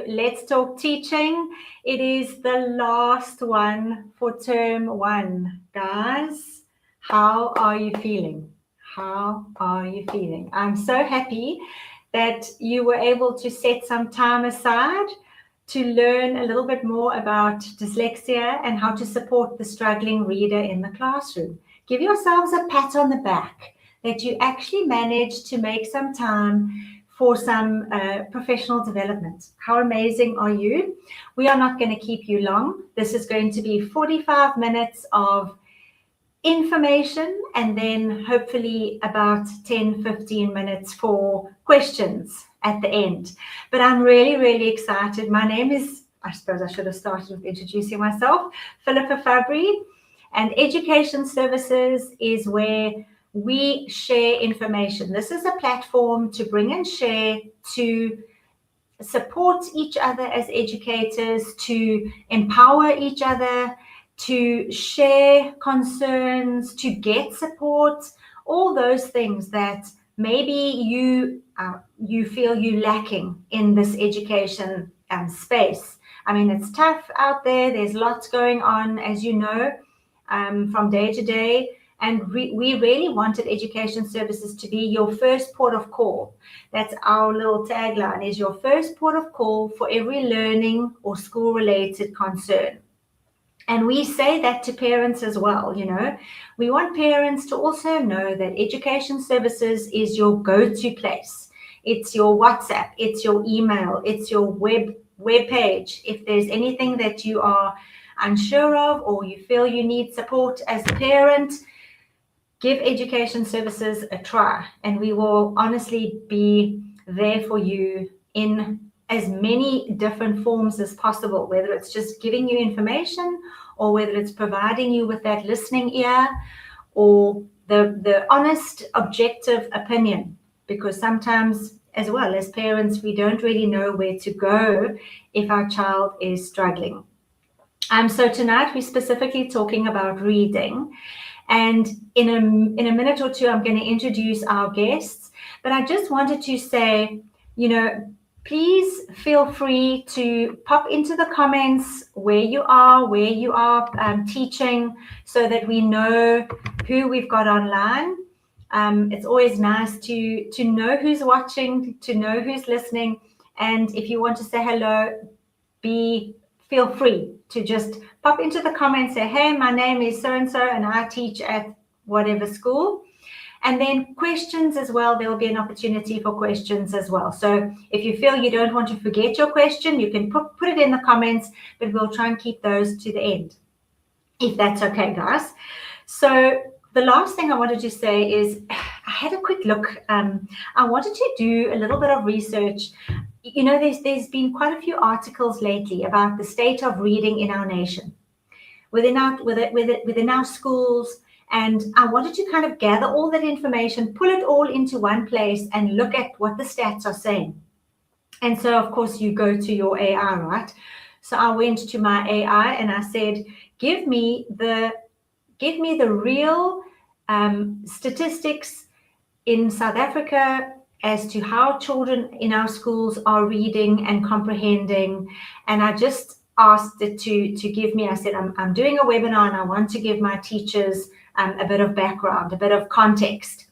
Let's Talk Teaching. It is the last one for term 1. Guys, how are you feeling? How are you feeling? I'm so happy that you were able to set some time aside to learn a little bit more about dyslexia and how to support the struggling reader in the classroom. Give yourselves a pat on the back that you actually managed to make some time for some professional development. How amazing are you? We are not going to keep you long. This is going to be 45 minutes of information and then hopefully about 10-15 minutes for questions at the end. But I'm really excited. My name is, I suppose I should have started with introducing myself, Philippa Fabry, and Education Services is where we share information. This is a platform to bring and share, to support each other as educators, to empower each other, to share concerns, to get support, all those things that maybe you feel you lacking in this education space. I mean, it's tough out there. There's lots going on, as you know, from day to day. And we really wanted Education Services to be your first port of call. That's our little tagline, is your first port of call for every learning or school-related concern. And we say that to parents as well, you know. We want parents to also know that Education Services is your go-to place. It's your WhatsApp, it's your email, it's your web page. If there's anything that you are unsure of or you feel you need support as a parent, give Education Services a try, and we will honestly be there for you in as many different forms as possible, whether it's just giving you information or whether it's providing you with that listening ear or the honest, objective opinion, because sometimes as well as parents, we don't really know where to go if our child is struggling. So tonight we're specifically talking about reading. And in a minute or two, I'm going to introduce our guests. But I just wanted to say, you know, please feel free to pop into the comments where you are teaching, so that we know who we've got online. It's always nice to know who's watching, to know who's listening. And if you want to say hello, feel free to just pop into the comments, say, hey, my name is so-and-so and I teach at whatever school. And then questions as well, there will be an opportunity for questions as well. So if you feel you don't want to forget your question, you can put it in the comments, but we'll try and keep those to the end, if that's okay, guys. So the last thing I wanted to say is I had a quick look. I wanted to do a little bit of research. You know, there's been quite a few articles lately about the state of reading in our nation, within our schools, and I wanted to kind of gather all that information, pull it all into one place, and look at what the stats are saying. And so, of course, you go to your AI, right? So I went to my AI and I said, give me the real statistics in South Africa as to how children in our schools are reading and comprehending. And I just asked it to give me, I said, I'm doing a webinar and I want to give my teachers a bit of background, a bit of context.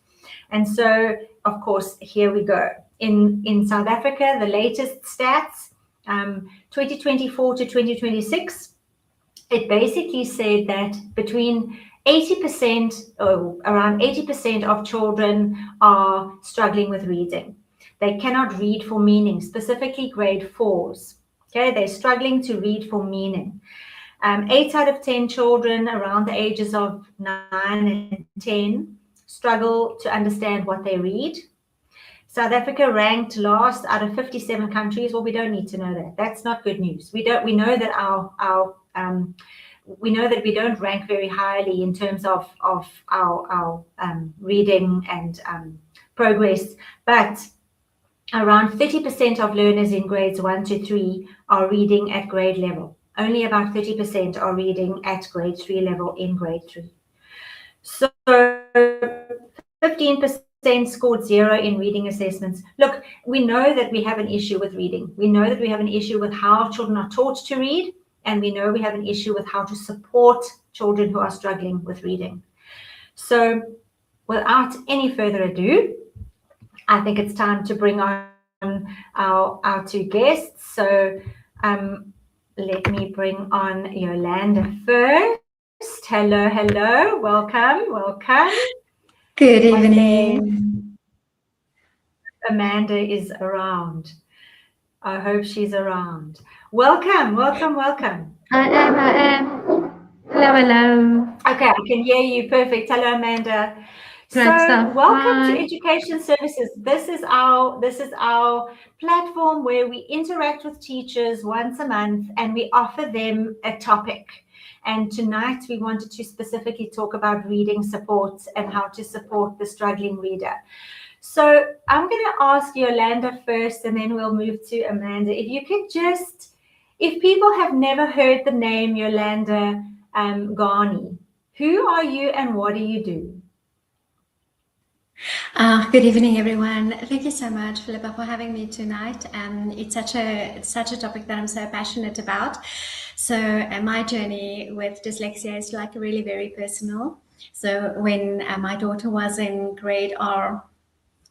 And so, of course, here we go. In South Africa, the latest stats, 2024 to 2026, it basically said that between 80%, around 80% of children are struggling with reading. They cannot read for meaning, specifically grade 4s. Okay, they're struggling to read for meaning. 8 out of 10 children around the ages of 9 and 10 struggle to understand what they read. South Africa ranked last out of 57 countries. Well, we don't need to know that. That's not good news. We know that we know that we don't rank very highly in terms of our reading and progress, but around 30% of learners in grades 1 to 3 are reading at grade level. Only about 30% are reading at grade 3 level in grade 3. So 15% scored 0 in reading assessments. Look, we know that we have an issue with reading. We know that we have an issue with how children are taught to read, and we know we have an issue with how to support children who are struggling with reading. So without any further ado, I think it's time to bring on our two guests. So let me bring on Yolanda first. Hello. Welcome. Good evening. Amanda is around. I hope she's around. Welcome. I am. Hello. Okay, I can hear you. Perfect. Hello, Amanda. Great stuff. Welcome Hi. to Education Services. This is our platform where we interact with teachers once a month and we offer them a topic. And tonight we wanted to specifically talk about reading support and how to support the struggling reader. So I'm going to ask Yolanda first, and then we'll move to Amanda. If you could if people have never heard the name Yolanda Gani, who are you and what do you do? Good evening, everyone. Thank you so much, Philippa, for having me tonight. It's such a topic that I'm so passionate about. So my journey with dyslexia is like really very personal. So when my daughter was in grade R,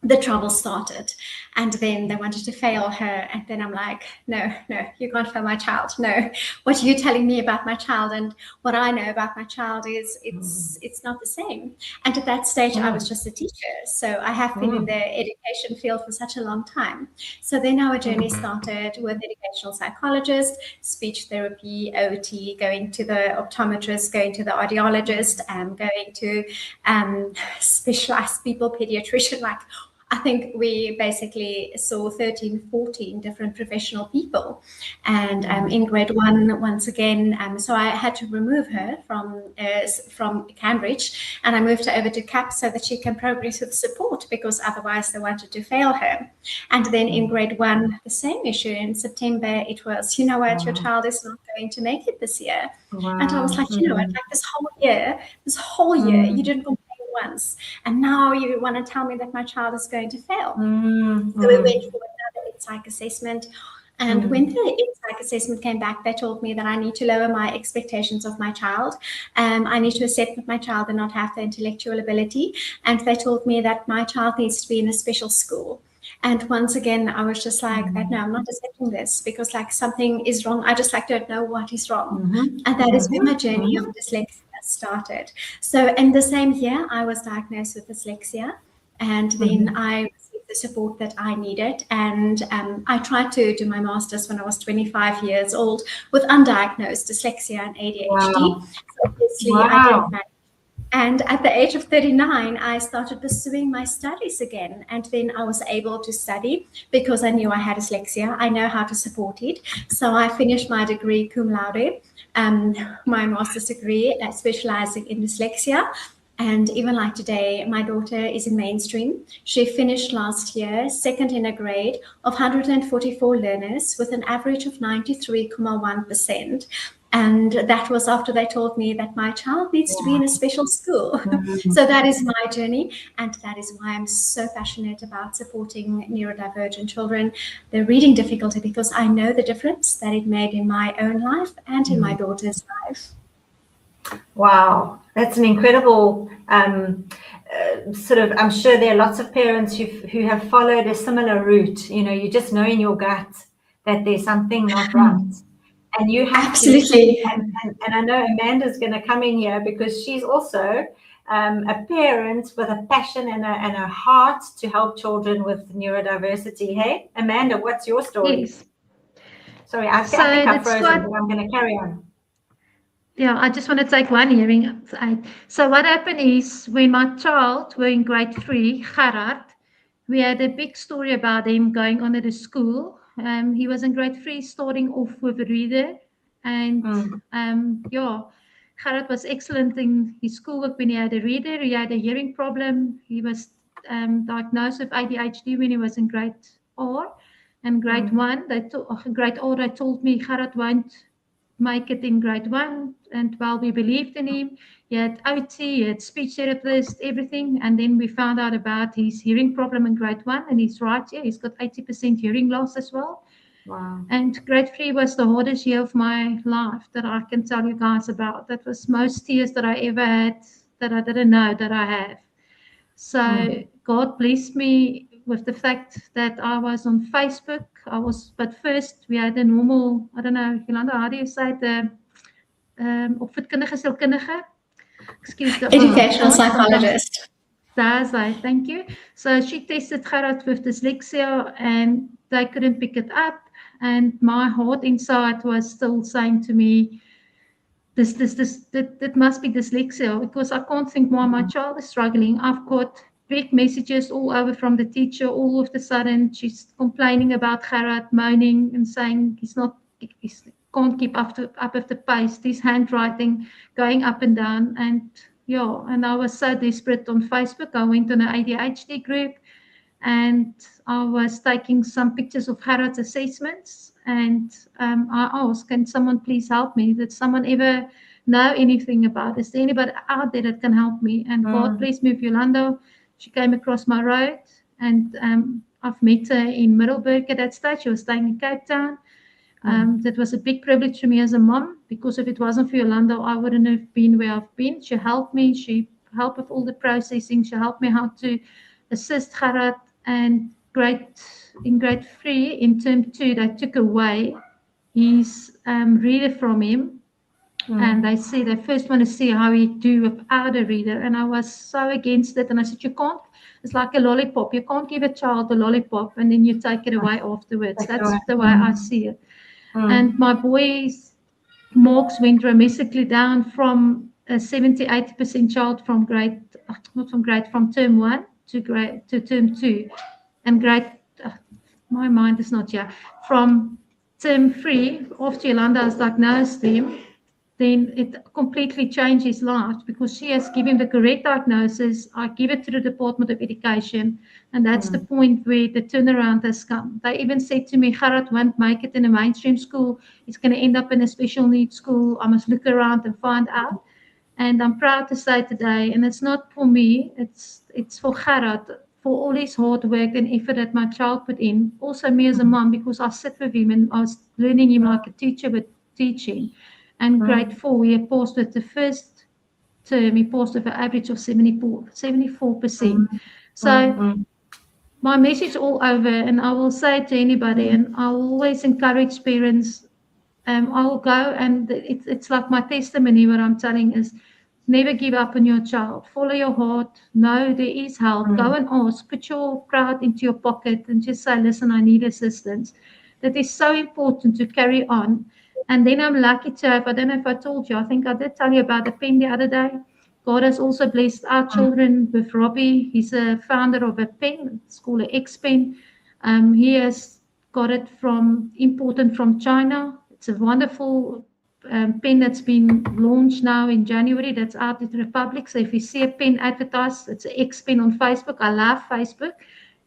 the trouble started, and then they wanted to fail her, and then I'm like, no, you can't fail my child. No, what are you telling me about my child? And what I know about my child is it's not the same. And at that stage I was just a teacher, so I have been in the education field for such a long time. So then our journey started with educational psychologist, speech therapy, OT, going to the optometrist, going to the audiologist, going to specialized people, pediatrician. Like, I think we basically saw 13, 14 different professional people. And in grade 1, once again, so I had to remove her from Cambridge, and I moved her over to CAP so that she can progress with support, because otherwise they wanted to fail her. And then in grade 1, the same issue. In September, it was, you know what, your child is not going to make it this year. And I was like, you know what, like this whole year, you didn't complain once, and now you want to tell me that my child is going to fail. So we went for another psych assessment, and when the psych assessment came back, they told me that I need to lower my expectations of my child. I need to accept that my child did not have the intellectual ability, and they told me that my child needs to be in a special school. And once again, I was just like, that, no, I'm not accepting this, because like something is wrong. I just like don't know what is wrong. And that is where my journey of dyslexia started. So in the same year, I was diagnosed with dyslexia, and then I received the support that I needed. And I tried to do my master's when I was 25 years old with undiagnosed dyslexia and ADHD. Wow. So obviously I didn't manage. And at the age of 39, I started pursuing my studies again. And then I was able to study because I knew I had dyslexia. I know how to support it. So I finished my degree cum laude, my master's degree, specializing in dyslexia. And even like today, my daughter is in mainstream. She finished last year, second in a grade of 144 learners with an average of 93.1%. And that was after they told me that my child needs to be in a special school. So that is my journey. And that is why I'm so passionate about supporting neurodivergent children, their reading difficulty, because I know the difference that it made in my own life and in my daughter's life. Wow, that's an incredible sort of, I'm sure there are lots of parents who have followed a similar route. You know, you just know in your gut that there's something not right. And you have Absolutely. And I know Amanda's going to come in here because she's also a parent with a passion and a heart to help children with neurodiversity. Hey, Amanda, what's your story? Yes. Sorry, I think I've frozen, but I'm going to carry on. Yeah, I just want to take one hearing. So what happened is when my child were in grade 3, Gerard, we had a big story about him going on at the school. He was in grade 3, starting off with a reader. And Gerard was excellent in his schoolwork when he had a reader. He had a hearing problem. He was diagnosed with ADHD when he was in grade R. And grade 1, grade R, they told me Gerard won't make it in grade 1, and while we believed in him, he had OT, he had speech therapist, everything, and then we found out about his hearing problem in grade 1, and he's right here, he's got 80% hearing loss as well. Wow. And grade 3 was the hardest year of my life that I can tell you guys about. That was most tears that I ever had that I didn't know that I have. So God blessed me with the fact that I was on Facebook. But first we had a normal, I don't know, Yolanda, how do you say it? Opvoedkundige sielkundige? Excuse the Educational psychologist. That's right, thank you. So she tested Gerard with dyslexia and they couldn't pick it up. And my heart inside was still saying to me, that must be dyslexia, because I can't think why my child is struggling. I've got big messages all over from the teacher. All of a sudden, she's complaining about Gerard, moaning and saying he can't keep up with the pace. His handwriting going up and down, and I was so desperate on Facebook. I went on an ADHD group, and I was taking some pictures of Gerard's assessments. And I asked, can someone please help me? Did someone ever know anything about this? Is there anybody out there that can help me? And God bless me with Yolanda. She came across my road, and I've met her in Middelburg at that stage. She was staying in Cape Town. That was a big privilege for me as a mom, because if it wasn't for Yolanda, I wouldn't have been where I've been. She helped me. She helped with all the processing. She helped me how to assist Gerard. And in grade 3, in term 2, they took away his reader from him. And they first want to see how he do without a reader. And I was so against it. And I said, you can't, it's like a lollipop. You can't give a child a lollipop and then you take it away afterwards. That's the way I see it. And my boy's marks went dramatically down from a 70-80% child from term 1 to term 2, and my mind is not here. From term 3, after Yolanda has diagnosed him, then it completely changed his life, because she has given him the correct diagnosis. I give it to the Department of Education, and that's the point where the turnaround has come. They even said to me, Gerard won't make it in a mainstream school. He's going to end up in a special needs school. I must look around and find out. And I'm proud to say today, and it's not for me, it's for Gerard, for all his hard work and effort that my child put in. Also me as a mom, because I sit with him and I was learning him like a teacher with teaching. And grade 4, he passed with the first term, he passed with an average of 74%. So my message all over, and I will say it to anybody, and I will always encourage parents. I will go, and it's like my testimony. What I'm telling is, never give up on your child. Follow your heart. Know there is help. Go and ask. Put your pride into your pocket and just say, listen, I need assistance. That is so important to carry on. And then I'm lucky to have, I don't know if I told you, I think I did tell you about the pen the other day. God has also blessed our children with Robbie. He's a founder of a pen. It's called an X pen. He has got it imported from China. It's a wonderful pen that's been launched now in January. That's out in the Republic. So if you see a pen advertised, it's an X pen on Facebook. I love Facebook.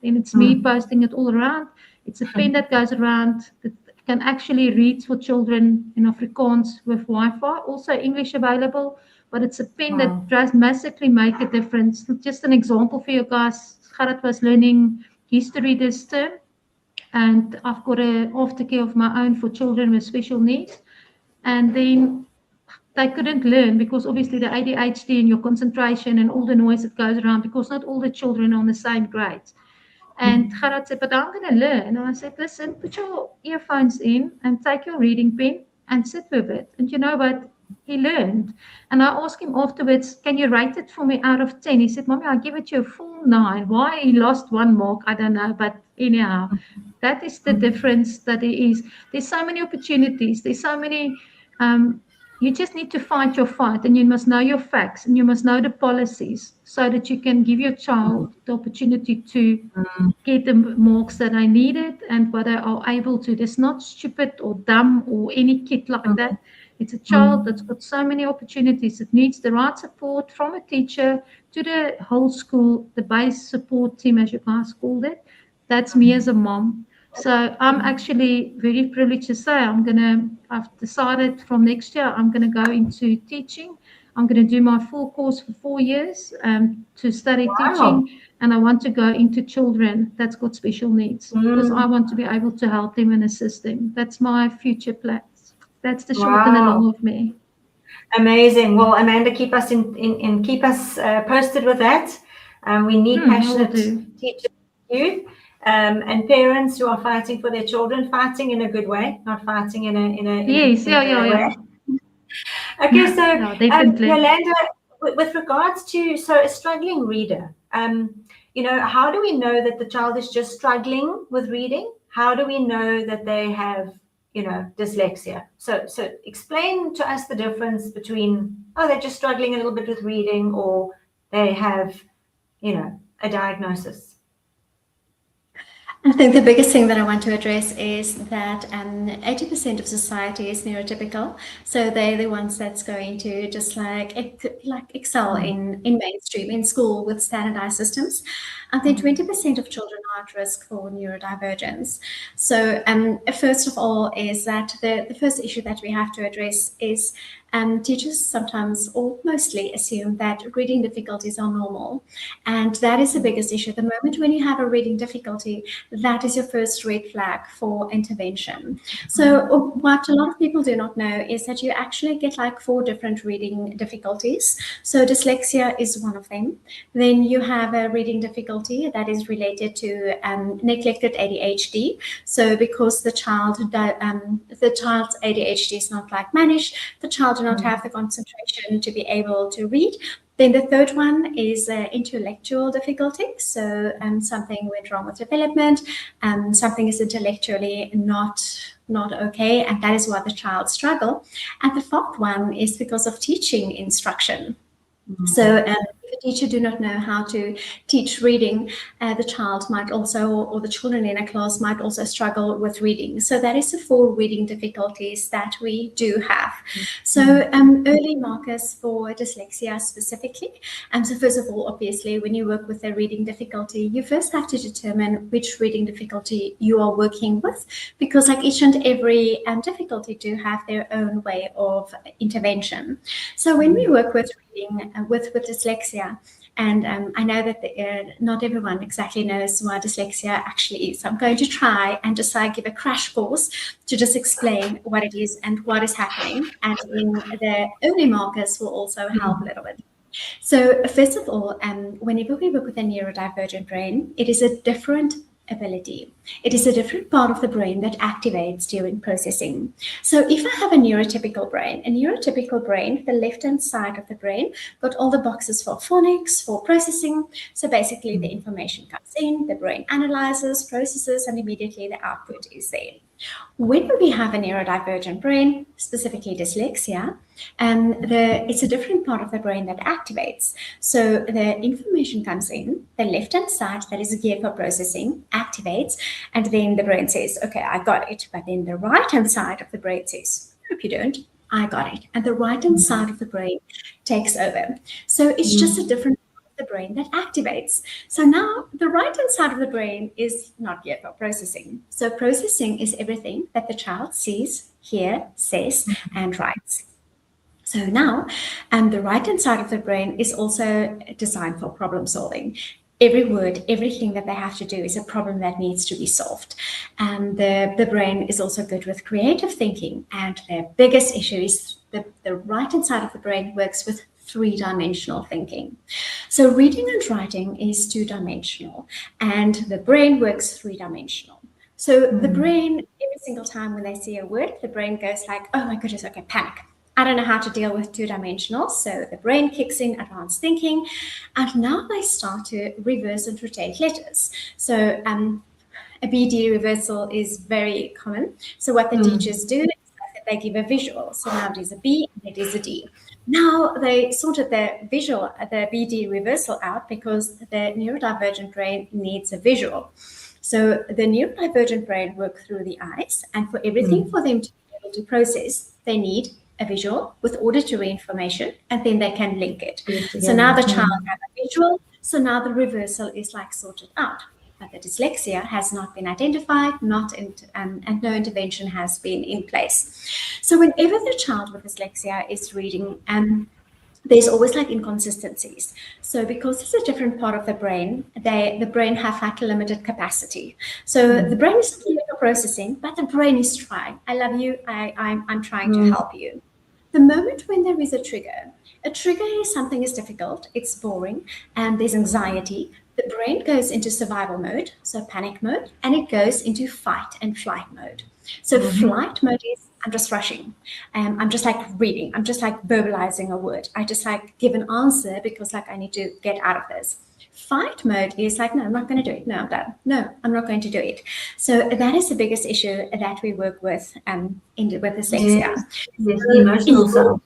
Then it's me posting it all around. It's a pen that goes around that can actually read for children in Afrikaans with Wi-Fi. Also English available, but it's a pen that does massively make a difference. Just an example for you guys. Gerard was learning history this term, and I've got an aftercare of my own for children with special needs. And then they couldn't learn because obviously the ADHD and your concentration and all the noise that goes around, because not all the children are on the same grades. And Gerard said, but I'm going to learn. And I said, listen, put your earphones in and take your reading pen and sit with it. And you know what? He learned. And I asked him afterwards, can you rate it for me out of 10? He said, Mommy, I'll give it you a full 9. Why he lost 1 mark, I don't know. But anyhow, that is the difference that it is. There's so many opportunities. There's so many, you just need to fight your fight, and you must know your facts, and you must know the policies so that you can give your child the opportunity to get the marks that I needed and what they are able to. There's not stupid or dumb or any kid like that. It's a child that's got so many opportunities. It needs the right support from a teacher to the whole school, the base support team, as you guys called it. That's me as a mom. So I'm actually very privileged to say I've decided from next year I'm going to go into teaching. I'm going to do my full course for 4 years to study Wow. teaching, and I want to go into children that's got special needs because I want to be able to help them and assist them. That's my future plans. That's the short and the Wow. long of me. Amazing. Well, Amanda, keep us keep us posted with that. We need I will passionate do. teachers like you, and parents who are fighting for their children, fighting in a good way, not fighting in Yes, a bad way. Okay, so Yeah, definitely. Yolanda, with regards to a struggling reader, how do we know that the child is just struggling with reading? How do we know that they have dyslexia? So explain to us the difference between they're just struggling a little bit with reading, or they have a diagnosis. I think the biggest thing that I want to address is that 80% of society is neurotypical. So they're the ones that's going to just like excel in mainstream, in school with standardized systems. And then 20% of children are at risk for neurodivergence. So first of all is that the first issue that we have to address is teachers sometimes or mostly assume that reading difficulties are normal. And that is the biggest issue. The moment when you have a reading difficulty, that is your first red flag for intervention. So what a lot of people do not know is that you actually get like 4 different reading difficulties. So dyslexia is one of them. Then you have a reading difficulty that is related to neglected ADHD. So because the child's ADHD is not like managed, the child do not have the concentration to be able to read. Then the third one is intellectual difficulty. So something went wrong with development, something is intellectually not okay, and that is why the child struggle. And the fourth one is because of teaching instruction. So if a teacher do not know how to teach reading, the child might also, or the children in a class might also struggle with reading. So that is the 4 reading difficulties that we do have. So early markers for dyslexia specifically. So first of all, obviously, when you work with a reading difficulty, you first have to determine which reading difficulty you are working with, because like each and every difficulty do have their own way of intervention. So when we work with reading with dyslexia, and I know that not everyone exactly knows what dyslexia actually is. I'm going to try and just give a crash course to just explain what it is and what is happening. And in the early markers will also help a little bit. So first of all, whenever we work with a neurodivergent brain, it is a different ability. It is a different part of the brain that activates during processing. So if I have a neurotypical brain, the left-hand side of the brain got all the boxes for phonics, for processing. So basically the information comes in, the brain analyzes, processes, and immediately the output is there. When we have a neurodivergent brain, specifically dyslexia, it's a different part of the brain that activates. So the information comes in, the left-hand side that is geared for processing activates, and then the brain says, okay, I got it. But then the right-hand side of the brain says, hope you don't, I got it. And the right-hand side of the brain takes over. So it's just a different the brain that activates. So now the right-hand side of the brain is not yet for processing. So processing is everything that the child sees, hears, says, and writes. So now, the right-hand side of the brain is also designed for problem solving. Every word, everything that they have to do is a problem that needs to be solved. And the brain is also good with creative thinking. And the biggest issue is the right-hand side of the brain works with 3-dimensional thinking. So reading and writing is 2-dimensional, and the brain works 3-dimensional. So the brain, every single time when they see a word, the brain goes like, oh my goodness, okay, panic. I don't know how to deal with 2-dimensional. So the brain kicks in advanced thinking, and now they start to reverse and rotate letters. So a BD reversal is very common. So what the teachers do is that they give a visual. So now it is a B and it is a D. Now they sorted the visual, the BD reversal out because the neurodivergent brain needs a visual. So the neurodivergent brain works through the eyes, and for everything for them to be able to process, they need a visual with auditory information, and then they can link it. So now the child has a visual, so now the reversal is like sorted out. but the dyslexia has not been identified, and no intervention has been in place. So whenever the child with dyslexia is reading, there's always like inconsistencies. So because it's a different part of the brain, the brain have like a limited capacity. So the brain is not processing, but the brain is trying. I love you. I'm trying to help you. The moment when there is a trigger is something is difficult, it's boring, and there's anxiety. The brain goes into survival mode, so panic mode, and it goes into fight and flight mode. So flight mode is, I'm just rushing. I'm just like reading. I'm just like verbalizing a word. I just like give an answer because like I need to get out of this. Fight mode is like, no, I'm not going to do it. No, I'm done. No, I'm not going to do it. So that is the biggest issue that we work with with dyslexia. Yes, emotional self.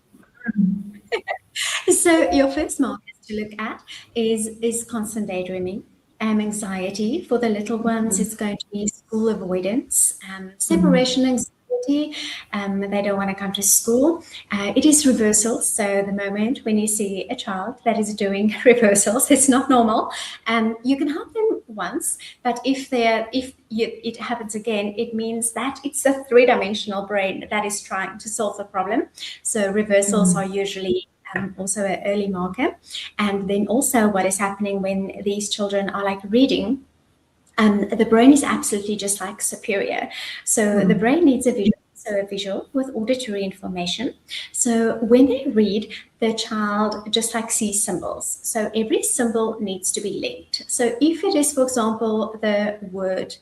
So your first markers to look at is constant daydreaming, anxiety. For the little ones, it's going to be school avoidance, separation anxiety. They don't want to come to school. It is reversals. So the moment when you see a child that is doing reversals, it's not normal. You can help them once, but if it happens again, it means that it's a three-dimensional brain that is trying to solve the problem. So reversals are usually also an early marker. And then also what is happening when these children are like reading, the brain is absolutely just like superior. So the brain needs a visual with auditory information. So when they read, the child just like sees symbols. So every symbol needs to be linked. So if it is, for example, the word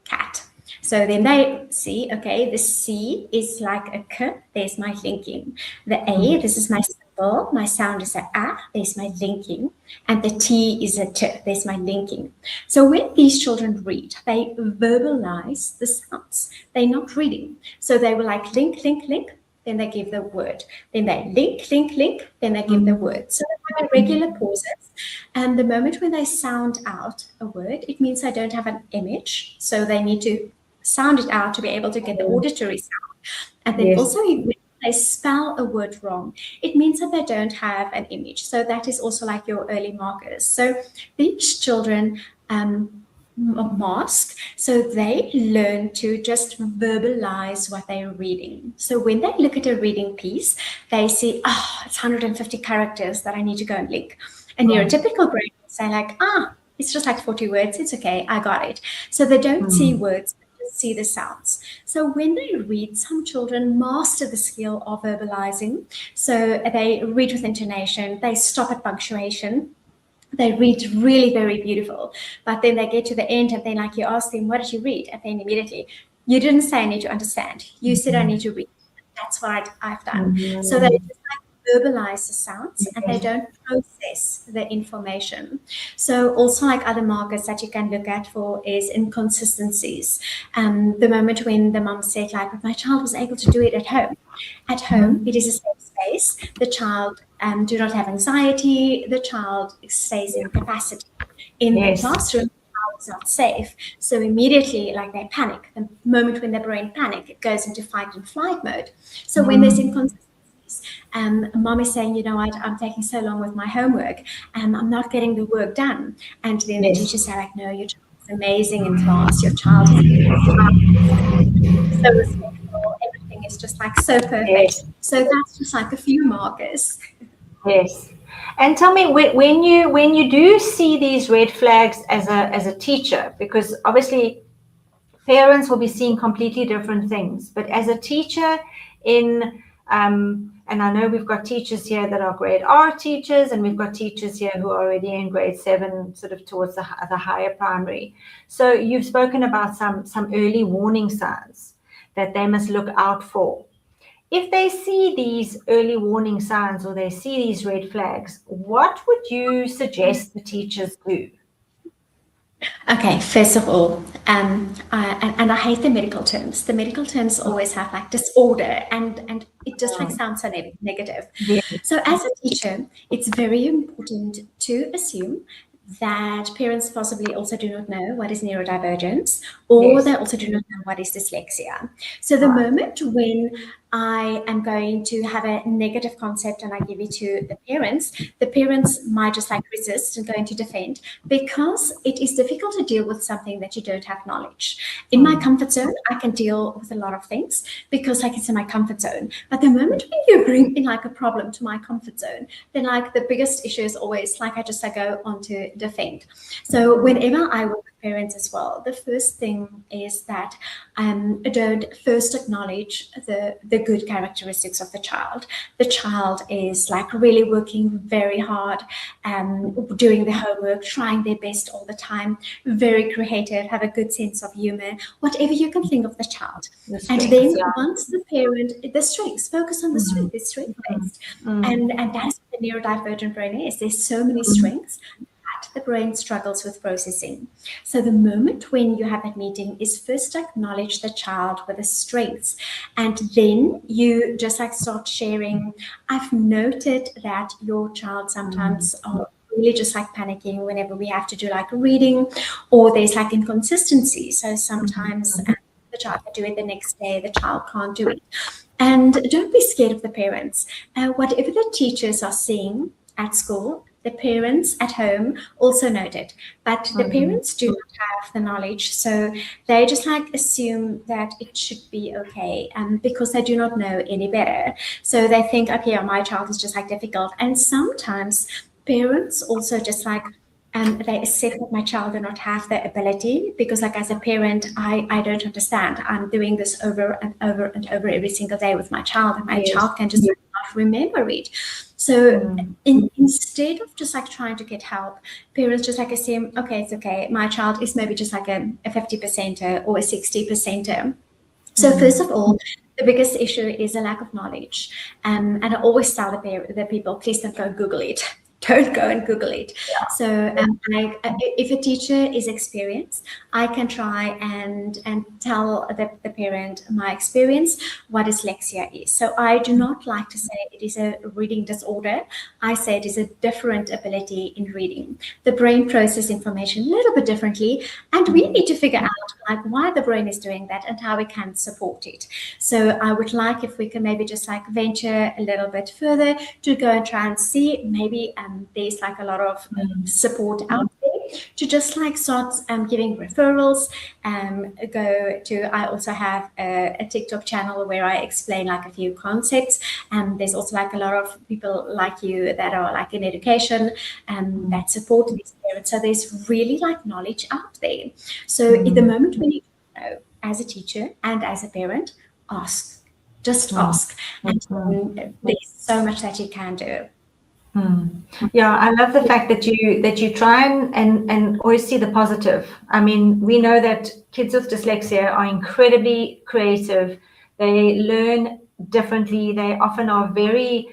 cat, so then they see, okay, the C is like a K, there's my linking. The A, this is my symbol, my sound is a A, there's my linking. And the T is a T, there's my linking. So when these children read, they verbalize the sounds. They're not reading. So they will like link, link, link, then they give the word. Then they link, link, link, then they give the word. So they have regular pauses. And the moment when they sound out a word, it means they don't have an image. So they need to sound it out to be able to get the auditory sound. And then also when they spell a word wrong, it means that they don't have an image. So that is also like your early markers. So these children mask, so they learn to just verbalize what they're reading. So when they look at a reading piece, they see, oh, it's 150 characters that I need to go and link. And neurotypical brain will say like, it's just like 40 words, it's okay, I got it. So they don't see words, they just see the sounds. So when they read, some children master the skill of verbalizing. So they read with intonation, they stop at punctuation, they read really very beautiful, but then they get to the end and then like you ask them, what did you read? And then immediately, you didn't say I need to understand. You said I need to read. That's what I've done. So they just like verbalize the sounds and they don't process the information. So also like other markers that you can look at for is inconsistencies. The moment when the mom said like, but my child was able to do it at home. At home, it is a safe space. The child do not have anxiety. The child stays in capacity. In the classroom, it's not safe. So immediately, like they panic. The moment when their brain panic, it goes into fight and flight mode. So when there's inconsistencies, mom is saying, you know what, I'm taking so long with my homework, I'm not getting the work done. And then the teachers say like, no, your child is amazing in class. Your child is so respectful. Everything is just like so perfect. So that's just like a few markers. Yes. And tell me, when you do see these red flags as a teacher, because obviously parents will be seeing completely different things, but as a teacher and I know we've got teachers here that are grade R teachers, and we've got teachers here who are already in grade 7, sort of towards the higher primary. So you've spoken about some early warning signs that they must look out for. If they see these early warning signs or they see these red flags, what would you suggest the teachers do? Okay, first of all, I hate the medical terms. The medical terms always have like disorder, and it just like sounds so negative. Yes. So as a teacher, it's very important to assume that parents possibly also do not know what is neurodivergence, or they also do not know what is dyslexia. So the moment when I am going to have a negative concept and I give it to the parents might just like resist and go into defend, because it is difficult to deal with something that you don't have knowledge. In my comfort zone, I can deal with a lot of things because like it's in my comfort zone. But the moment when you bring in like a problem to my comfort zone, then like the biggest issue is always like I go on to defend. So whenever I work with parents as well, the first thing is that don't first acknowledge the good characteristics of the child. The child is like really working very hard, doing the homework, trying their best all the time, very creative, have a good sense of humor, whatever you can think of the child. And then once the parent, the strengths, focus on the strength, it's strength-based. And that's what the neurodivergent brain is. There's so many strengths that the brain struggles with processing. So the moment when you have that meeting is first acknowledge the child with the strengths, and then you just like start sharing. I've noted that your child sometimes are really just like panicking whenever we have to do like reading, or there's like inconsistency. So sometimes the child can do it the next day, the child can't do it. And don't be scared of the parents. Whatever the teachers are seeing at school, the parents at home also note it, but the parents do not have the knowledge. So they just like assume that it should be okay, because they do not know any better. So they think, okay, my child is just like difficult. And sometimes parents also just like, they accept that my child do not have the ability, because like as a parent, I don't understand. I'm doing this over and over and over every single day with my child, and my child can just not remember it. So instead of just like trying to get help, parents just like assume, okay, it's okay. My child is maybe just like a 50%er or a 60%er. So first of all, the biggest issue is a lack of knowledge. And I always tell the people, please don't go Google it. Don't go and Google it. Yeah. So if a teacher is experienced, I can try and tell the parent my experience, what dyslexia is. So I do not like to say it is a reading disorder. I say it is a different ability in reading. The brain processes information a little bit differently, and we need to figure out like why the brain is doing that and how we can support it. So I would like if we can maybe just like venture a little bit further to go and try and see maybe there's like a lot of support out there to just like start giving referrals. I also have a TikTok channel where I explain like a few concepts. There's also like a lot of people like you that are like in education that support these parents. So there's really like knowledge out there. So at the moment when you know, as a teacher and as a parent, ask. Just ask. And there's so much that you can do. Yeah, I love the fact that you try and always see the positive. I mean, we know that kids with dyslexia are incredibly creative. They learn differently. They often are very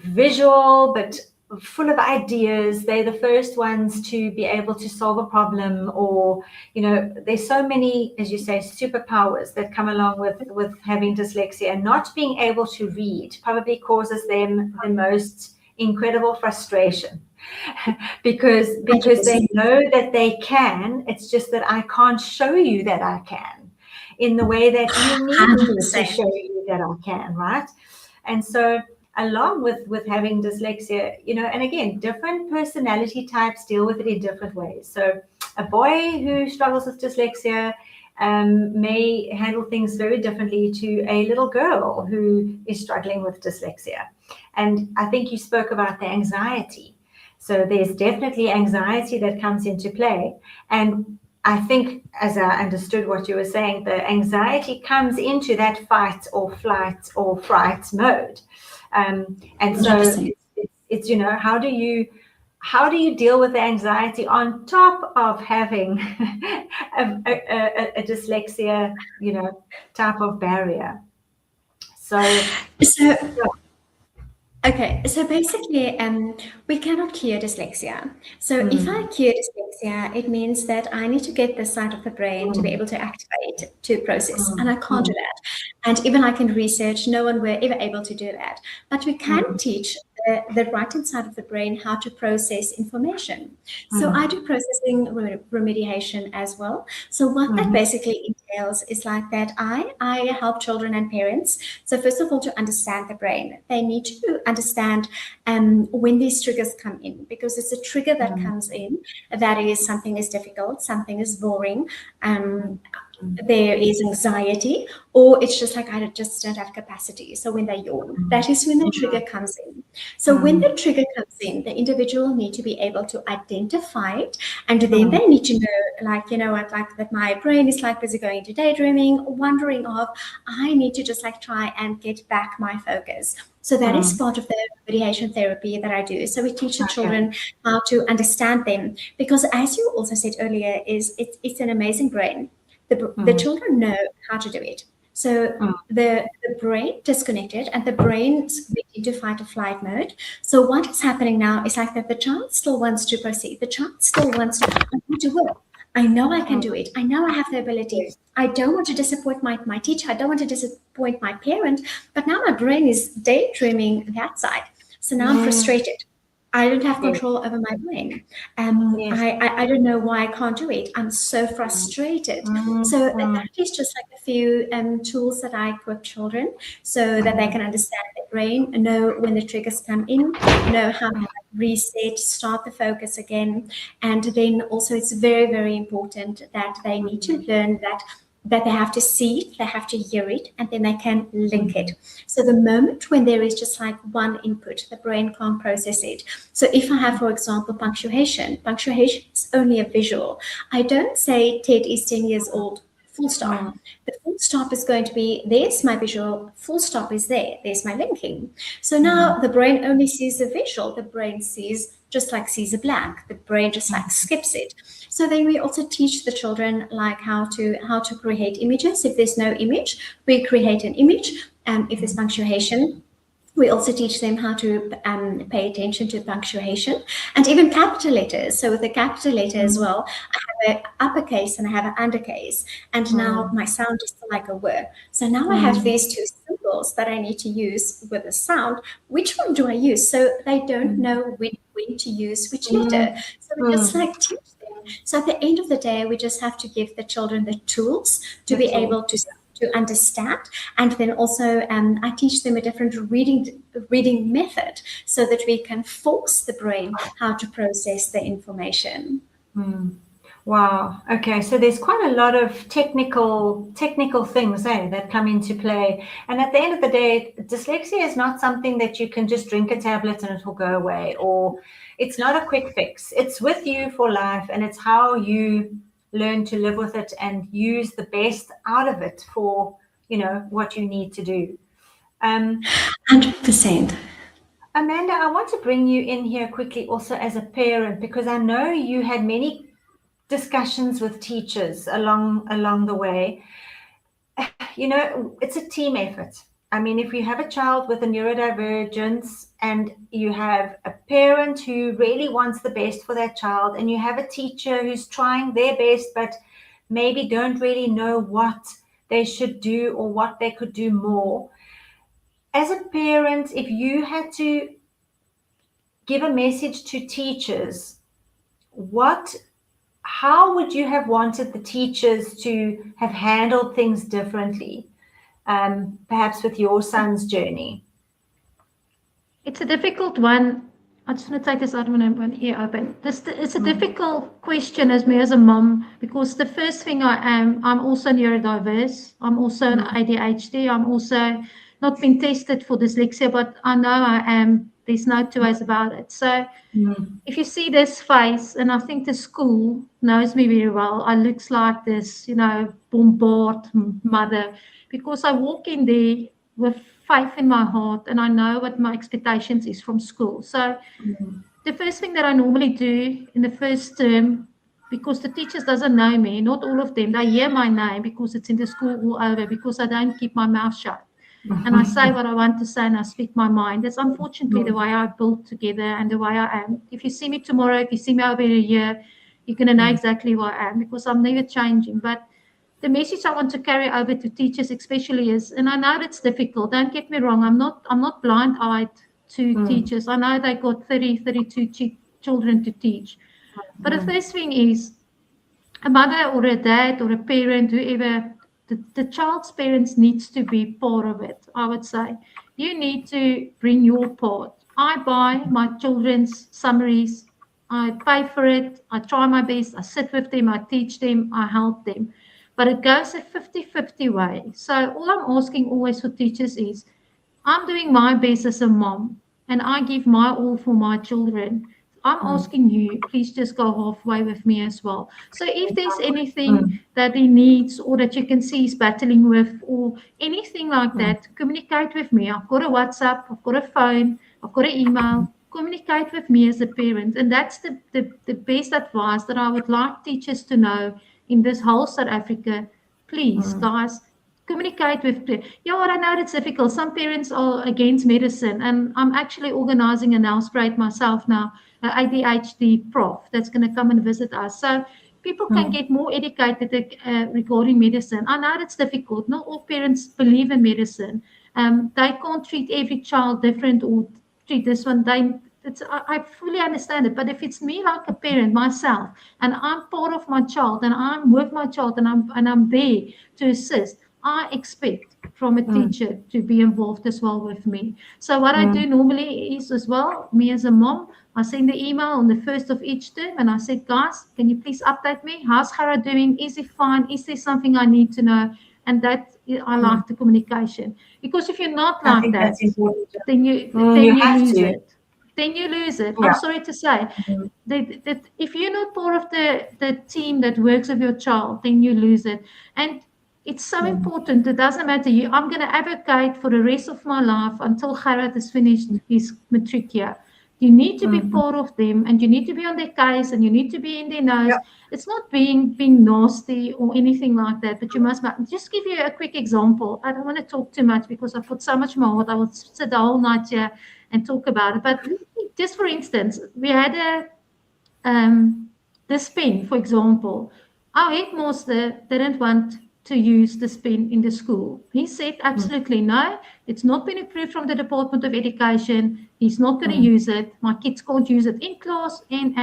visual, but full of ideas. They're the first ones to be able to solve a problem, or there's so many, as you say, superpowers that come along with having dyslexia. And not being able to read probably causes them the most incredible frustration because they know that they can. It's just that I can't show you that I can in the way that you need me to show you that I can, right? And so along with having dyslexia, and again, different personality types deal with it in different ways. So a boy who struggles with dyslexia may handle things very differently to a little girl who is struggling with dyslexia. And I think you spoke about the anxiety. So there's definitely anxiety that comes into play. And I think, as I understood what you were saying, the anxiety comes into that fight or flight or fright mode. And so it's how do you deal with the anxiety on top of having a dyslexia type of barrier? Okay, so basically, we cannot cure dyslexia. So if I cure dyslexia, it means that I need to get this side of the brain to be able to activate, to process, and I can't do that. And even like in research, no one were ever able to do that. But we can teach the right-hand side of the brain how to process information. So I do processing remediation as well. So what that basically entails is like that I help children and parents. So first of all, to understand the brain, they need to understand when these triggers come in, because it's a trigger that comes in that is something is difficult, something is boring, there is anxiety, or it's just like I just don't have capacity. So when they yawn, that is when the trigger comes in. So when the trigger comes in, the individual need to be able to identify it, and then they need to know, like, you know what, like that my brain is like busy going into daydreaming, wondering of, I need to just like try and get back my focus. So that is part of the remediation therapy that I do. So we teach the children how to understand them, because as you also said earlier, it's an amazing brain. The children know how to do it. So the brain disconnected and the brain's into fight or flight mode. So what is happening now is like that the child still wants to proceed. The child still wants to, I want to work. I know I can do it. I know I have the ability. I don't want to disappoint my teacher. I don't want to disappoint my parent. But now my brain is daydreaming that side. So now I'm frustrated. I don't have control over my brain. I don't know why I can't do it. I'm so frustrated. So that is just like a few tools that I equip children so that they can understand their brain, know when the triggers come in, know how to reset, start the focus again. And then also it's very, very important that they need to learn that they have to see it, they have to hear it, and then they can link it. So the moment when there is just like one input, the brain can't process it. So if I have, for example, punctuation is only a visual. I don't say Ted is 10 years old, full stop. The full stop is going to be, there's my visual, full stop is there, there's my linking. So now the brain only sees the visual, the brain sees a blank, the brain just like skips it. So then we also teach the children like how to create images. If there's no image, we create an image. If there's punctuation, we also teach them how to pay attention to punctuation and even capital letters. So with the capital letter as well, I have an uppercase and I have an undercase. And now my sound is like a word. So now I have these two symbols that I need to use with the sound. Which one do I use? So they don't know when to use which letter. So we just like teach them. So at the end of the day, we just have to give the children the tools to be able to understand, and then also I teach them a different reading method so that we can force the brain how to process the information. Wow. Okay. So there's quite a lot of technical things that come into play. And at the end of the day, dyslexia is not something that you can just drink a tablet and it will go away, or it's not a quick fix. It's with you for life, and it's how you learn to live with it and use the best out of it for, what you need to do. 100%. Amanda, I want to bring you in here quickly also as a parent, because I know you had many discussions with teachers along the way. It's a team effort. I mean, if you have a child with a neurodivergence and you have a parent who really wants the best for that child, and you have a teacher who's trying their best but maybe don't really know what they should do or what they could do more. As a parent, if you had to give a message to teachers, how would you have wanted the teachers to have handled things differently? Perhaps with your son's journey? It's a difficult one. I just want to take this out when I'm ear open. It's a difficult question as me as a mom, because the first thing I'm also neurodiverse. I'm also an ADHD. I'm also not been tested for dyslexia, but I know I am. There's no two ways about it. So if you see this face, and I think the school knows me very well, I looks like this, bombard mother, because I walk in there with faith in my heart, and I know what my expectations is from school. So the first thing that I normally do in the first term, because the teachers doesn't know me, not all of them, they hear my name because it's in the school all over, because I don't keep my mouth shut. And I say what I want to say and I speak my mind. That's unfortunately the way I built together and the way I am. If you see me tomorrow, if you see me over a year, you're going to know exactly who I am, because I'm never changing. But the message I want to carry over to teachers especially is, and I know it's difficult, don't get me wrong, I'm not blind-eyed to teachers. I know they got 32 children to teach. But the first thing is, a mother or a dad or a parent, whoever, the child's parents needs to be part of it, I would say. You need to bring your part. I buy my children's summaries. I pay for it. I try my best. I sit with them. I teach them. I help them. But it goes a 50-50 way. So all I'm asking always for teachers is, I'm doing my best as a mom, and I give my all for my children. I'm asking you, please just go halfway with me as well. So if there's anything that he needs or that you can see he's battling with or anything like that, communicate with me. I've got a WhatsApp, I've got a phone, I've got an email. Communicate with me as a parent. And that's the best advice that I would like teachers to know in this whole South Africa. Please, guys, communicate with. Yeah, I know it's difficult. Some parents are against medicine, and I'm actually organizing a Nelspruit myself now, an ADHD prof that's going to come and visit us. So people can get more educated regarding medicine. I know it's difficult. Not all parents believe in medicine. They can't treat every child different or treat this one. I fully understand it. But if it's me like a parent myself, and I'm part of my child, and I'm with my child, and I'm there to assist, I expect from a teacher to be involved as well with me. So what I do normally is as well, me as a mom, I send the email on the first of each term, and I said, guys, can you please update me? How's Hara doing? Is he fine? Is there something I need to know? And that I like the communication, because if you're not like that, then you lose it. Then you lose it. I'm sorry to say that if you're not part of the team that works with your child, then you lose it. And it's so important. It doesn't matter. I'm going to advocate for the rest of my life until Gerard has finished his matric year. You need to be part of them, and you need to be on their case, and you need to be in their nose. It's not being nasty or anything like that, but you must just give you a quick example. I don't want to talk too much because I put so much more. I would sit the whole night here and talk about it. But just for instance, we had this pen, for example. Our headmaster didn't want to use this pen in the school. He said absolutely no. It's not been approved from the Department of Education. He's not going to use it. My kids can't use it in class and.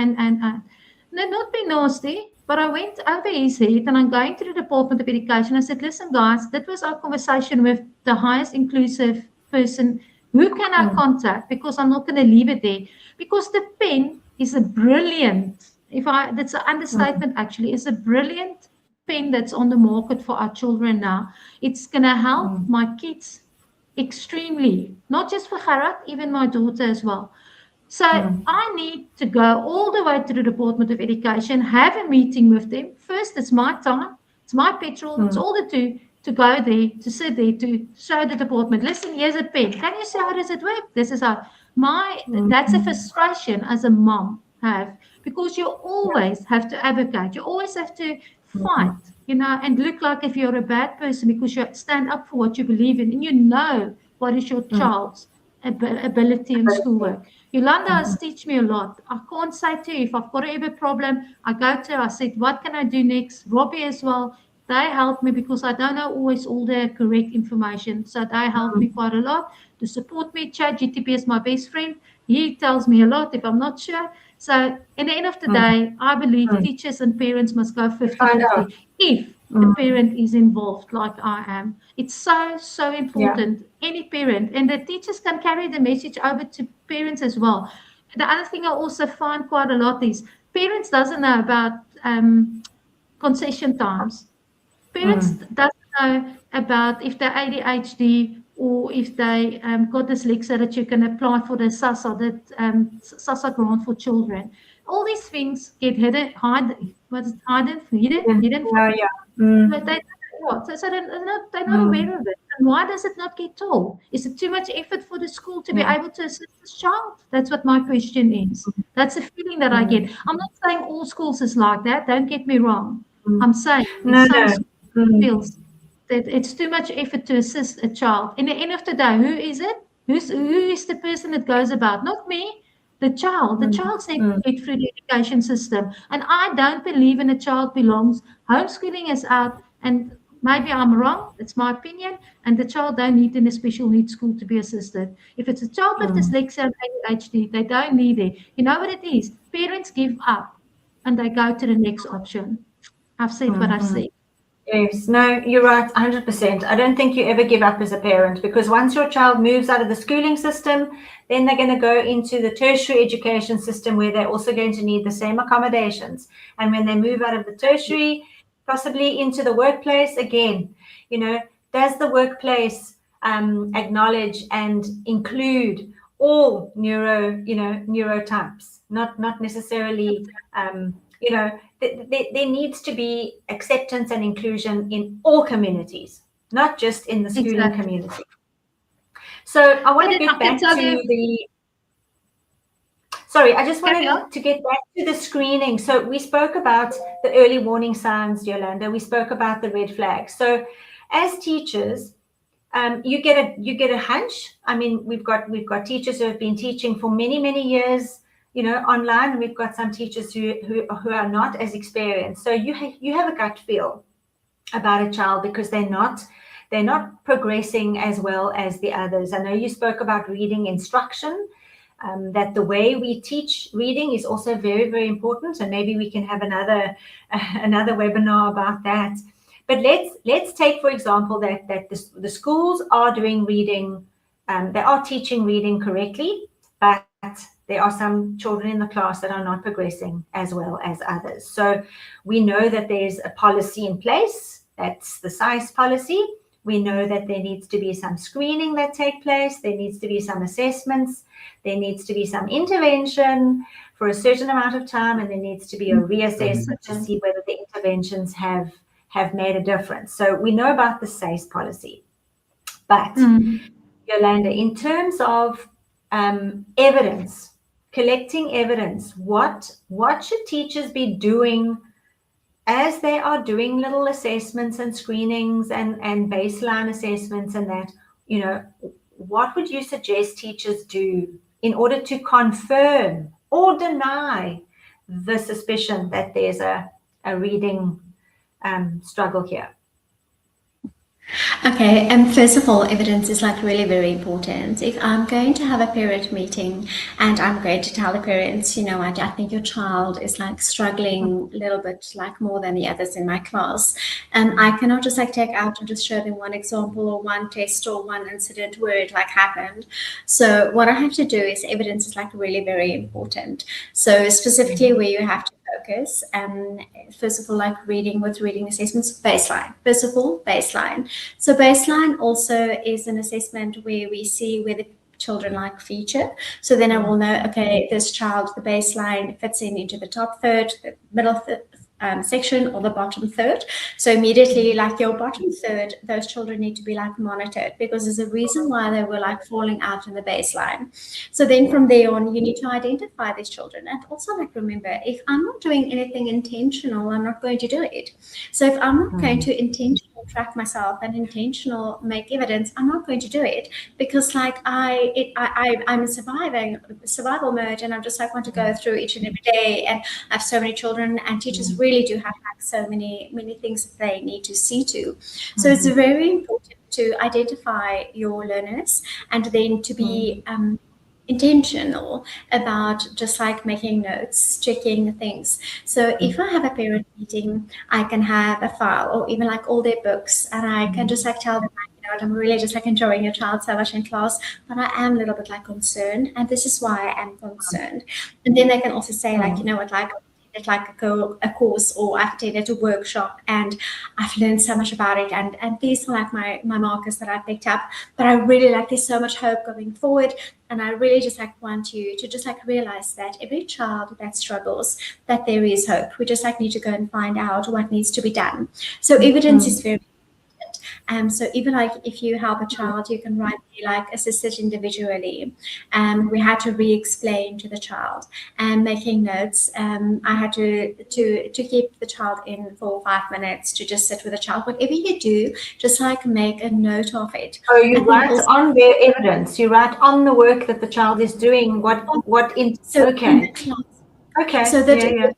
No, not be nasty, but I went over his head and I'm going to the Department of Education. I said, listen, guys, that was our conversation with the highest inclusive person. Who can I contact? Because I'm not going to leave it there. Because the pen is a brilliant, that's an understatement actually, it's a brilliant pen that's on the market for our children now. It's going to help my kids extremely, not just for Gerard, even my daughter as well. So I need to go all the way to the Department of Education, have a meeting with them. First, it's my time, it's my petrol, it's all the two to go there, to sit there, to show the department, listen, here's a pen. Can you see how does it work? This is how. That's a frustration as a mom have, because you always have to advocate. You always have to fight, and look like if you're a bad person because you stand up for what you believe in and you know what is your child's ability in schoolwork. Yolanda has taught me a lot. I can't say to you, if I've got a problem, I go to her, I said, what can I do next? Robbie as well. They help me because I don't know always all the correct information. So they help me quite a lot to support me. ChatGPT is my best friend. He tells me a lot if I'm not sure. So in the end of the day, I believe teachers and parents must go 50-50 if the parent is involved like I am. It's so important. Any parent. And the teachers can carry the message over to parents as well. The other thing I also find quite a lot is parents doesn't know about concession times. Parents doesn't know about if they're ADHD or if they got dyslexia, that you can apply for the SASA, SASA grant for children. All these things get hidden. But they're not aware of it. And why does it not get told? Is it too much effort for the school to be able to assist this child? That's what my question is. That's a feeling that I get. I'm not saying all schools is like that. Don't get me wrong. I'm saying some schools feels that it's too much effort to assist a child. In the end of the day, who is it? Who is the person that goes about? Not me. The child. The child's needs to get through the education system. And I don't believe in a child belongs. Homeschooling is out. And Maybe I'm wrong, it's my opinion, and the child don't need in a special needs school to be assisted. If it's a child with Mm. dyslexia and ADHD, they don't need it. You know what it is? Parents give up and they go to the next option. I've said what I've Mhm. said. Yes, no, you're right, 100%. I don't think you ever give up as a parent, because once your child moves out of the schooling system, then they're going to go into the tertiary education system where they're also going to need the same accommodations. And when they move out of the tertiary, possibly into the workplace again, does the workplace acknowledge and include all neurotypes, not necessarily, there needs to be acceptance and inclusion in all communities, not just in the schooling Exactly. community. So I want But to then I get can back tell to you, I just carry on. wanted to get back to the screening. So we spoke about the early warning signs, Yolanda. We spoke about the red flags. So as teachers, you get a hunch. I mean, we've got teachers who have been teaching for many years, online, and we've got some teachers who are not as experienced. So you have a gut feel about a child because they're not progressing as well as the others. I know you spoke about reading instruction. That the way we teach reading is also very important, and maybe we can have another webinar about that. But let's take, for example, that the schools are doing reading, they are teaching reading correctly, but there are some children in the class that are not progressing as well as others. So we know that there's a policy in place. That's the SICE policy. We know that there needs to be some screening that take place. There needs to be some assessments. There needs to be some intervention for a certain amount of time, and there needs to be a reassessment to see whether the interventions have made a difference. So we know about the SACE policy. But Yolanda, in terms of evidence, collecting evidence, what should teachers be doing as they are doing little assessments and screenings and baseline assessments and that, what would you suggest teachers do in order to confirm or deny the suspicion that there's a reading struggle here? Okay, and first of all, evidence is like really very important. If I'm going to have a parent meeting and I'm going to tell the parents, I think your child is like struggling a little bit like more than the others in my class, and I cannot just like take out and just show them one example or one test or one incident where it like happened. So what I have to do is evidence is like really very important. So specifically where you have to focus, first of all, like reading assessments, baseline. First of all, baseline. So baseline also is an assessment where we see where the children like feature. So then I will know, okay, this child, the baseline fits into the top third, the middle section, or the bottom third. So immediately, like your bottom third, those children need to be like monitored because there's a reason why they were like falling out in the baseline. So then from there on, you need to identify these children. And also like remember, if I'm not doing anything intentional, I'm not going to do it. So if I'm not going to intentionally track myself and intentional make evidence, I'm not going to do it because like I'm in survival mode, and I'm just like want to go through each and every day, and I have so many children, and teachers really do have like so many things that they need to see to. So it's very important to identify your learners and then to be intentional about just like making notes, checking things. So if I have a parent meeting, I can have a file or even like all their books, and I can just like tell them, I'm really just like enjoying your child so much in class, but I am a little bit like concerned, and this is why I am concerned. And then they can also say like, like like a course, or I've attended a workshop and I've learned so much about it, and these are like my markers that I picked up, but I really like there's so much hope going forward, and I really just like want you to just like realize that every child that struggles, that there is hope. We just like need to go and find out what needs to be done. So evidence is very so even like if you help a child, you can write like assist it individually. We had to re-explain to the child and making notes. I had to keep the child in for 5 minutes to just sit with the child. Whatever you do, just like make a note of it. So you write on their evidence. You write on the work that the child is doing. Okay. In the class. Okay. So that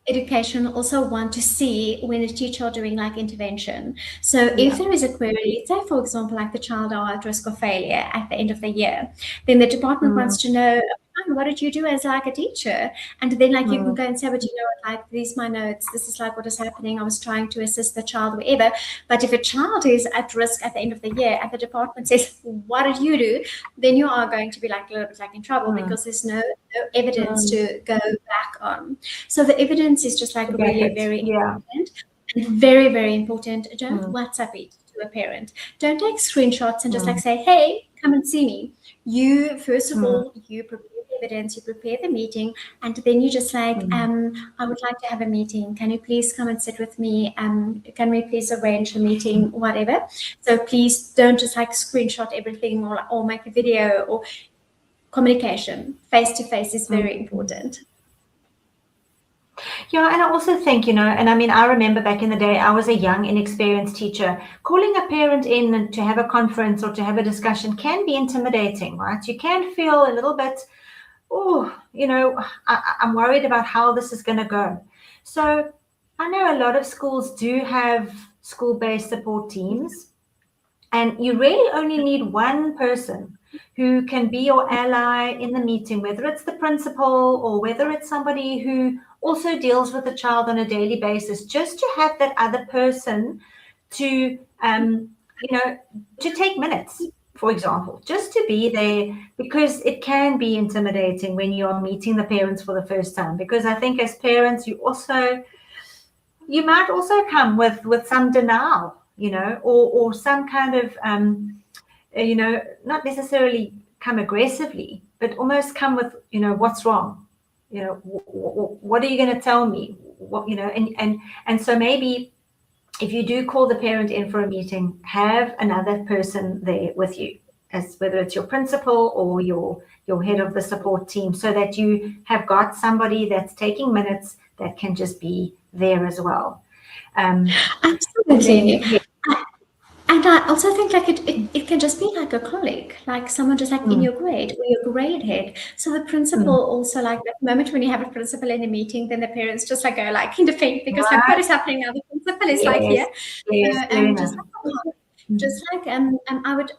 education also want to see when a teacher are doing like intervention. So if there is a query, say for example, like the child are at risk of failure at the end of the year, then the department wants to know, what did you do as like a teacher? And then like you can go and say, but you know what, like these my notes, this is like what is happening. I was trying to assist the child, whatever. But if a child is at risk at the end of the year and the department says, what did you do? Then you are going to be like a little bit like in trouble because there's no evidence to go back on. So the evidence is just like really very important and very, very important. Don't WhatsApp it to a parent. Don't take screenshots and just like say, hey, come and see me. You, first of all, you prepare the evidence, you prepare the meeting, and then you just like, I would like to have a meeting. Can you please come and sit with me? Can we please arrange a meeting, whatever? So please don't just like screenshot everything or make a video or communication. Face-to-face is very important. Yeah, and I also think, you know, and I mean, I remember back in the day, I was a young, inexperienced teacher. Calling a parent in to have a conference or to have a discussion can be intimidating, right? You can feel a little bit, oh, you know, I'm worried about how this is going to go. So I know a lot of schools do have school-based support teams, and you really only need one person who can be your ally in the meeting, whether it's the principal or whether it's somebody who also deals with the child on a daily basis, just to have that other person to, you know, to take minutes, for example, just to be there, because it can be intimidating when you are meeting the parents for the first time. Because I think as parents, you might also come with some denial, you know, or some kind of, you know, not necessarily come aggressively, but almost come with, you know, what's wrong, you know, what are you going to tell me, what, you know, and so maybe if you do call the parent in for a meeting, have another person there with you, as whether it's your principal or your head of the support team, so that you have got somebody that's taking minutes that can just be there as well. Absolutely. And I also think like it can just be like a colleague, like someone just like in your grade or your grade head. So the principal also, like the moment when you have a principal in a meeting, then the parents just like go like in defense because like what is happening now? The principal is like here. Just like I would,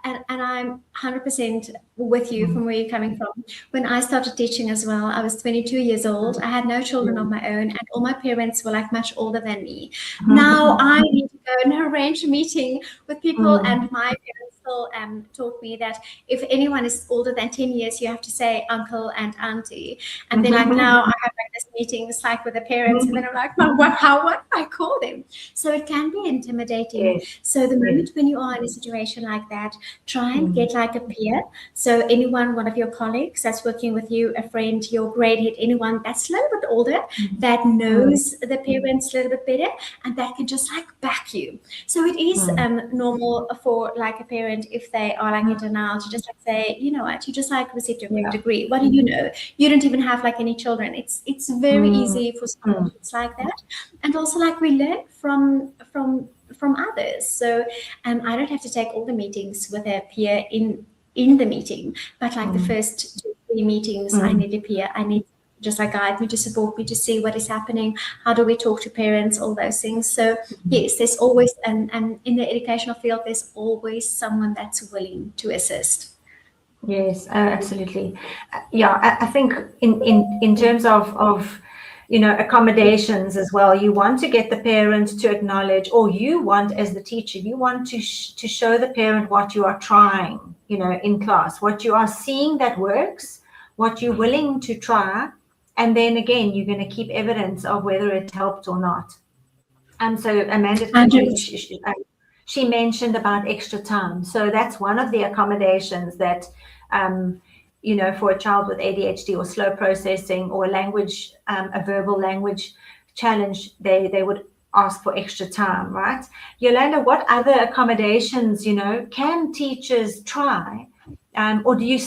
and I'm 100% with you from where you're coming from. When I started teaching as well, I was 22 years old. I had no children of my own, and all my parents were like much older than me. Now I need to go and arrange a meeting with people, and my parents still taught me that if anyone is older than 10 years, you have to say uncle and auntie. And then like now I have like this meetings like with the parents, and then I'm like, well, what do I call them? So it can be intimidating. So the moment when you are in a situation like that, try and get like a peer. So anyone, one of your colleagues that's working with you, a friend, your grade head, anyone that's a little bit older, that knows the parents a little bit better, and that can just like back you. So it is normal for like a parent, if they are like in denial, to just like say, you know what, you just like received your degree. What do you know? You don't even have like any children. It's very easy for situations like that. And also like we learn from others. So I don't have to take all the meetings with a peer in the meeting, but like the first 2-3 meetings, I need a peer. I need just like guide me, to support me, to see what is happening. How do we talk to parents? All those things. So yes, there's always, and in the educational field, there's always someone that's willing to assist. Yes, absolutely. Yeah, I think in terms of you know, accommodations as well, you want to get the parent to acknowledge, or you want as the teacher, you want to show the parent what you are trying, you know, in class, what you are seeing that works, what you're willing to try, and then again, you're going to keep evidence of whether it helped or not. So Amanda, she mentioned about extra time. So that's one of the accommodations that, you know, for a child with ADHD or slow processing or language, a verbal language challenge, they would ask for extra time, right? Yolanda, what other accommodations, you know, can teachers try? Or do you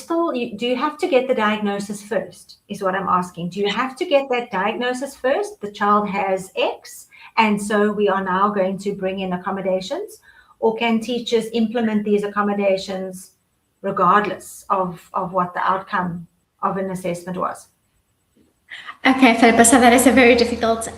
have to get the diagnosis first, is what I'm asking. Do you have to get that diagnosis first? The child has X, and so we are now going to bring in accommodations, or can teachers implement these accommodations regardless of what the outcome of an assessment was? Okay, Philippa, so that is a very difficult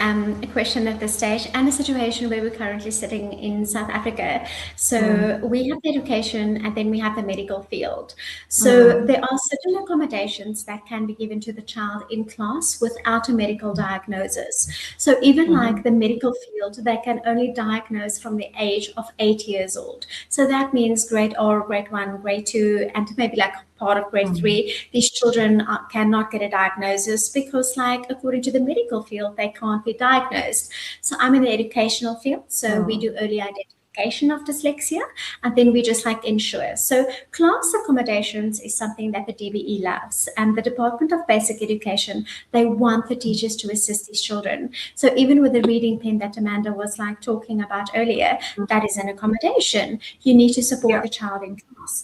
question at this stage, and a situation where we're currently sitting in South Africa. So we have the education and then we have the medical field. So there are certain accommodations that can be given to the child in class without a medical diagnosis. So even like the medical field, they can only diagnose from the age of 8 years old. So that means grade or grade 1, grade 2, and maybe like part of grade 3, these children cannot get a diagnosis because, like, according to the medical field, they can't be diagnosed. So I'm in the educational field, so we do early identification of dyslexia, and then we just like ensure. So class accommodations is something that the DBE loves, and the Department of Basic Education, they want the teachers to assist these children. So even with the reading pen that Amanda was like talking about earlier, that is an accommodation. You need to support the child in class.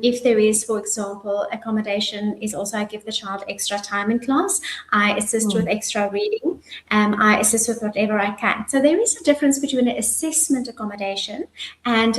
If there is, for example, accommodation is also I give the child extra time in class. I assist with extra reading. I assist with whatever I can. So there is a difference between an assessment accommodation and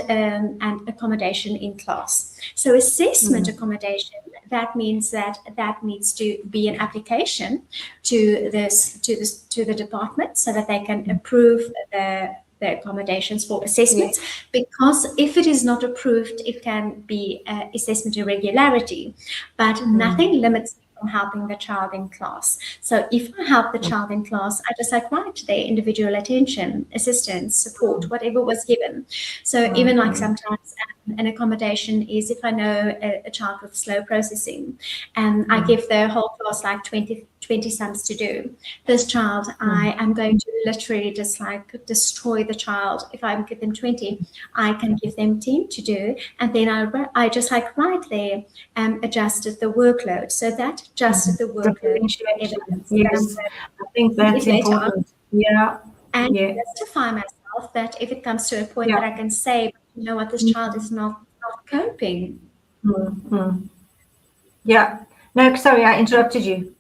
accommodation in class. So assessment accommodation, that means that needs to be an application to the department so that they can approve the accommodations for assessments, because if it is not approved, it can be assessment irregularity, but nothing limits from helping the child in class. So if I help the child in class, I just like write their individual attention, assistance, support, whatever was given. So even like sometimes an accommodation is if I know a child with slow processing, and I give the whole class like 20 sums to do. This child, I am going to literally just like destroy the child. If I give them 20, I can give them 10 to do. And then I just like right there adjusted the workload. So that adjusted the workload. Yes, I think that's important. Yeah. And justify myself that if it comes to a point that I can say, you know what, this child is not coping. Yeah. No, sorry, I interrupted you.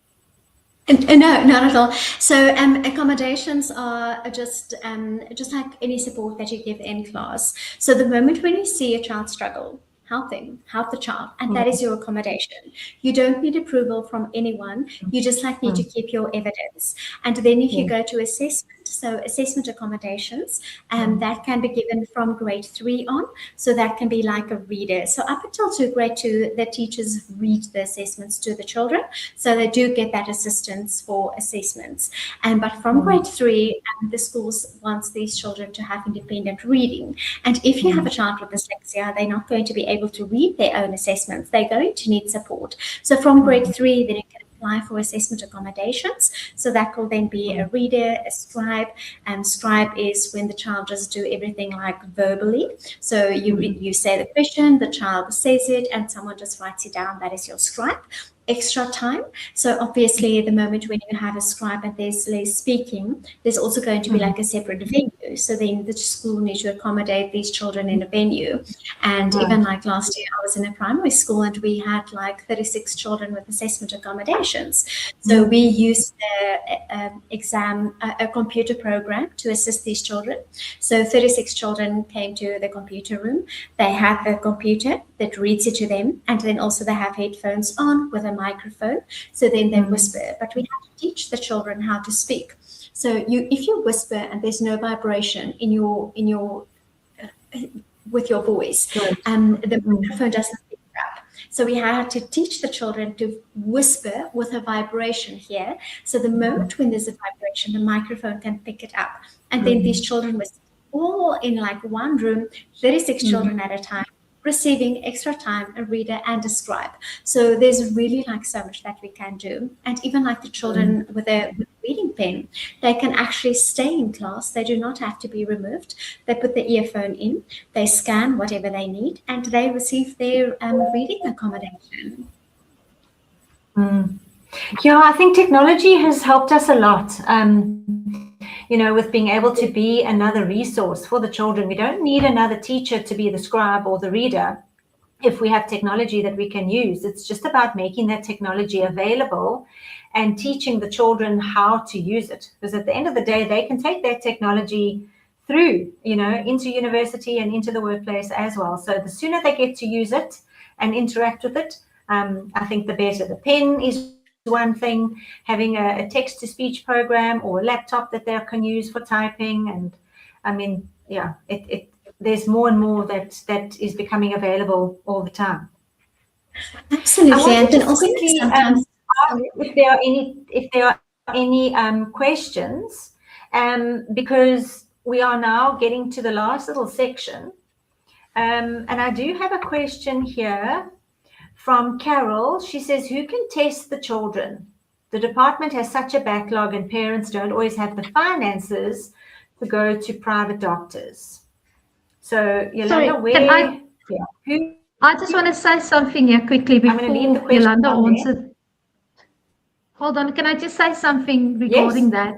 No, not at all. So accommodations are just like any support that you give in class. So the moment when you see a child struggle, help the child, and that is your accommodation. You don't need approval from anyone. You just like need to keep your evidence. And then if you go to assessment, so assessment accommodations, that can be given from grade 3 on. So that can be like a reader. So up until to grade 2, the teachers read the assessments to the children. So they do get that assistance for assessments. But from grade 3, the schools wants these children to have independent reading. And if you have a child with dyslexia, they're not going to be able to read their own assessments. They're going to need support. So from grade 3, then you can apply for assessment accommodations. So that will then be a reader, a scribe, and scribe is when the child just do everything like verbally. So you say the question, the child says it, and someone just writes it down. That is your scribe. Extra time. So obviously the moment when you have a scribe and there's less speaking, there's also going to be like a separate venue. So then the school needs to accommodate these children in a venue. And even like last year, I was in a primary school and we had like 36 children with assessment accommodations. So we used a computer program to assist these children. So 36 children came to the computer room. They have a computer that reads it to them, and then also they have headphones on with a microphone, so then they whisper. But we have to teach the children how to speak. So if you whisper and there's no vibration in your with your voice, the microphone doesn't pick it up. So we had to teach the children to whisper with a vibration here. So the moment when there's a vibration, the microphone can pick it up. And then these children were all in like one room, 36 children at a time, receiving extra time, a reader and a scribe. So there's really like so much that we can do. And even like the children with a reading pen, they can actually stay in class. They do not have to be removed. They put the earphone in, they scan whatever they need, and they receive their reading accommodation. Yeah, I think technology has helped us a lot. With being able to be another resource for the children. We don't need another teacher to be the scribe or the reader if we have technology that we can use. It's just about making that technology available and teaching the children how to use it. Because at the end of the day, they can take that technology through, into university and into the workplace as well. So the sooner they get to use it and interact with it, I think the better. The pen is one thing, having a text-to-speech program or a laptop that they can use for typing. And I mean, yeah, there's more and more that is becoming available all the time. Absolutely. And then also quickly sometimes if there are any questions, because we are now getting to the last little section. And I do have a question here from Carol. She says, who can test the children? The department has such a backlog and parents don't always have the finances to go to private doctors. So Yolanda, I just want to say something here quickly before Yolanda answers. Hold on, can I just say something regarding that?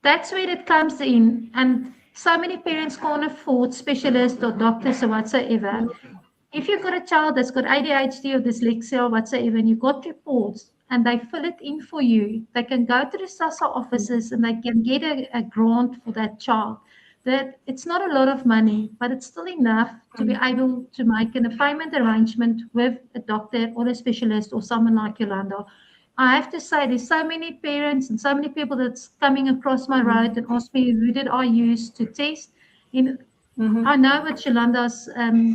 That's where it comes in, and so many parents can't afford specialists or doctors or whatsoever. If you've got a child that's got ADHD or dyslexia or whatsoever, and you've got reports and they fill it in for you, they can go to the SASSA offices and they can get a grant for that child. That it's not a lot of money, but it's still enough to be able to make an appointment arrangement with a doctor or a specialist or someone like Yolanda. I have to say, there's so many parents and so many people that's coming across my road and ask me, who did I use to test? I know what Yolanda's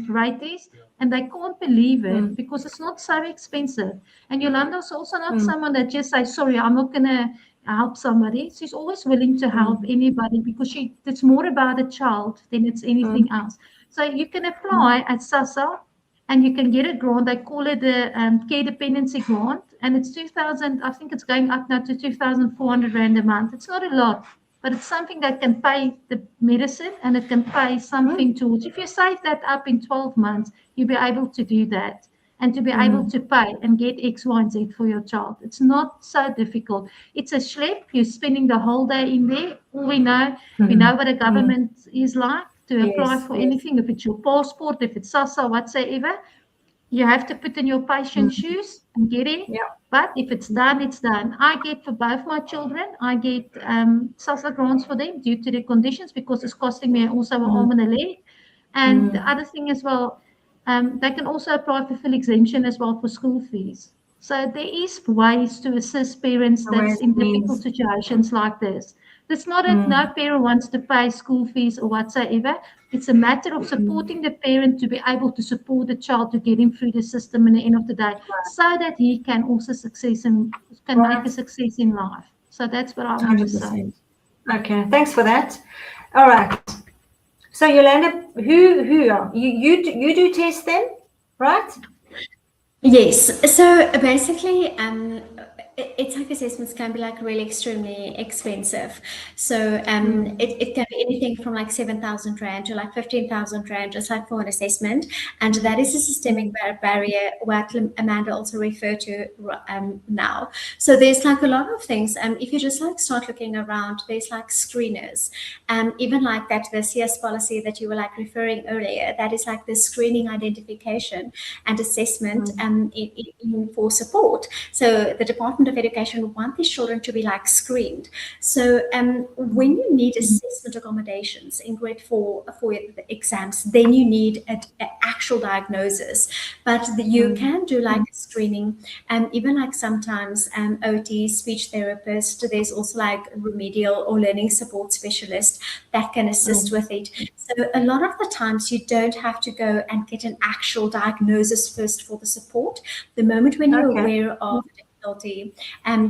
rate is, and they can't believe it because it's not so expensive. And Yolanda's also not someone that just says, sorry, I'm not going to help somebody. She's always willing to help anybody because it's more about a child than it's anything else. So you can apply at SASSA and you can get a grant. They call it the care dependency grant, and it's 2,000. I think it's going up now to 2,400 Rand a month. It's not a lot, but it's something that can pay the medicine and it can pay something towards. If you save that up in 12 months, you'll be able to do that and to be able to pay and get X, Y, and Z for your child. It's not so difficult. It's a schlep. You're spending the whole day in there. All we know what a government is like to apply for anything. If it's your passport, if it's SASSA, whatsoever, you have to put in your patient's shoes and get it. Yeah. But if it's done, it's done. I get for both my children, I get SASSA grants for them due to their conditions because it's costing me also an arm and a leg. And the other thing as well, they can also apply for full exemption as well for school fees. So there is ways to assist parents that's in difficult situations like this. It's not that no parent wants to pay school fees or whatsoever. It's a matter of supporting the parent to be able to support the child to get him through the system in the end of the day, so that he can also success and can make a success in life. So that's what I want to say. Okay, thanks for that. All right. So Yolanda, who are you do test them, right? Yes. So basically, it's like assessments can be like really extremely expensive. So it can be anything from like 7,000 Rand to like 15,000 Rand, just like for an assessment. And that is a systemic barrier, what Amanda also referred to now. So there's like a lot of things. If you just like start looking around, there's like screeners. Even like that, the CS policy that you were like referring earlier, that is like the screening, identification and assessment for support. So the Department of Education want these children to be like screened. So when you need assessment accommodations in grade 4 for the exams, then you need an actual diagnosis. But you can do like screening, and even like sometimes OT, speech therapist. There's also like remedial or learning support specialist that can assist with it. So a lot of the times you don't have to go and get an actual diagnosis first for the support. The moment when you're aware of difficulty,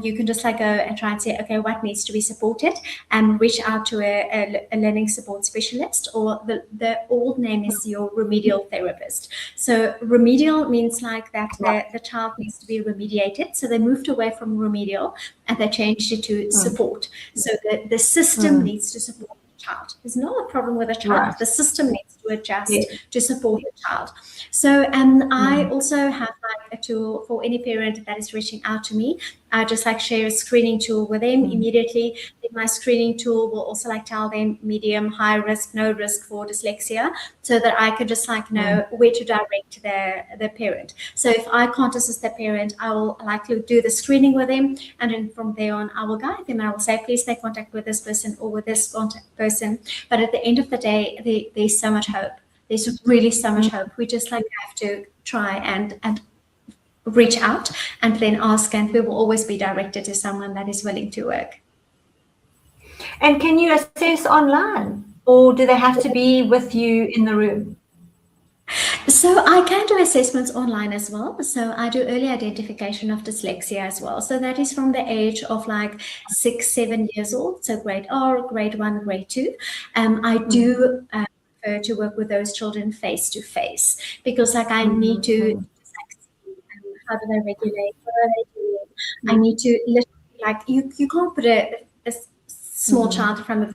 you can just like go and try and say, okay, what needs to be supported, and reach out to a learning support specialist, or the old name is your remedial therapist. So remedial means like that the child needs to be remediated. So they moved away from remedial and they changed it to support. So the system needs to support the child. There's not a problem with the child. The system needs to adjust to support the child. So I also have like a tool for any parent that is reaching out to me. I just like share a screening tool with them immediately. My screening tool will also like tell them medium, high risk, no risk for dyslexia, so that I can just like know where to direct the parent. So if I can't assist the parent, I will likely do the screening with them, and then from there on I will guide them and I will say, please make contact with this person or with this contact person. But at the end of the day, there's so much hope. There's really so much hope. We just like have to try and reach out and then ask, and we will always be directed to someone that is willing to work. And can you assess online, or do they have to be with you in the room? So I can do assessments online as well. So I do early identification of dyslexia as well. So that is from the age of like 6, 7 years old. So grade R, grade 1, grade 2. I do prefer to work with those children face to face, because like I need to see how do they regulate, what are they doing. I need to literally, like, you can't put a small child in front of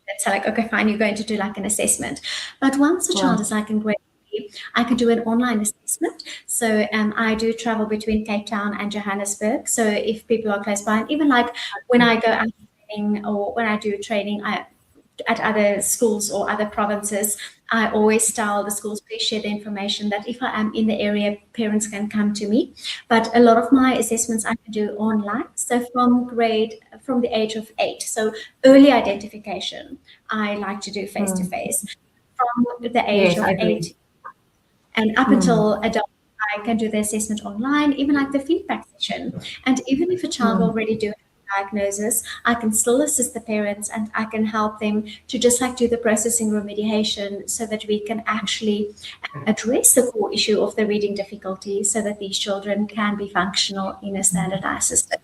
and say like, okay, fine, you're going to do like an assessment. But once a child is like in grade, I can do an online assessment. So I do travel between Cape Town and Johannesburg. So if people are close by, and even like when I go out training or when I do training at other schools or other provinces, I always tell the schools, please share the information that if I am in the area, parents can come to me. But a lot of my assessments I can do online. So from the age of 8. So early identification, I like to do face-to-face. From the age of 8 and up until adult, I can do the assessment online, even like the feedback session. And even if a child already do have a diagnosis, I can still assist the parents and I can help them to just like do the processing remediation so that we can actually address the core issue of the reading difficulty so that these children can be functional in a standardized system.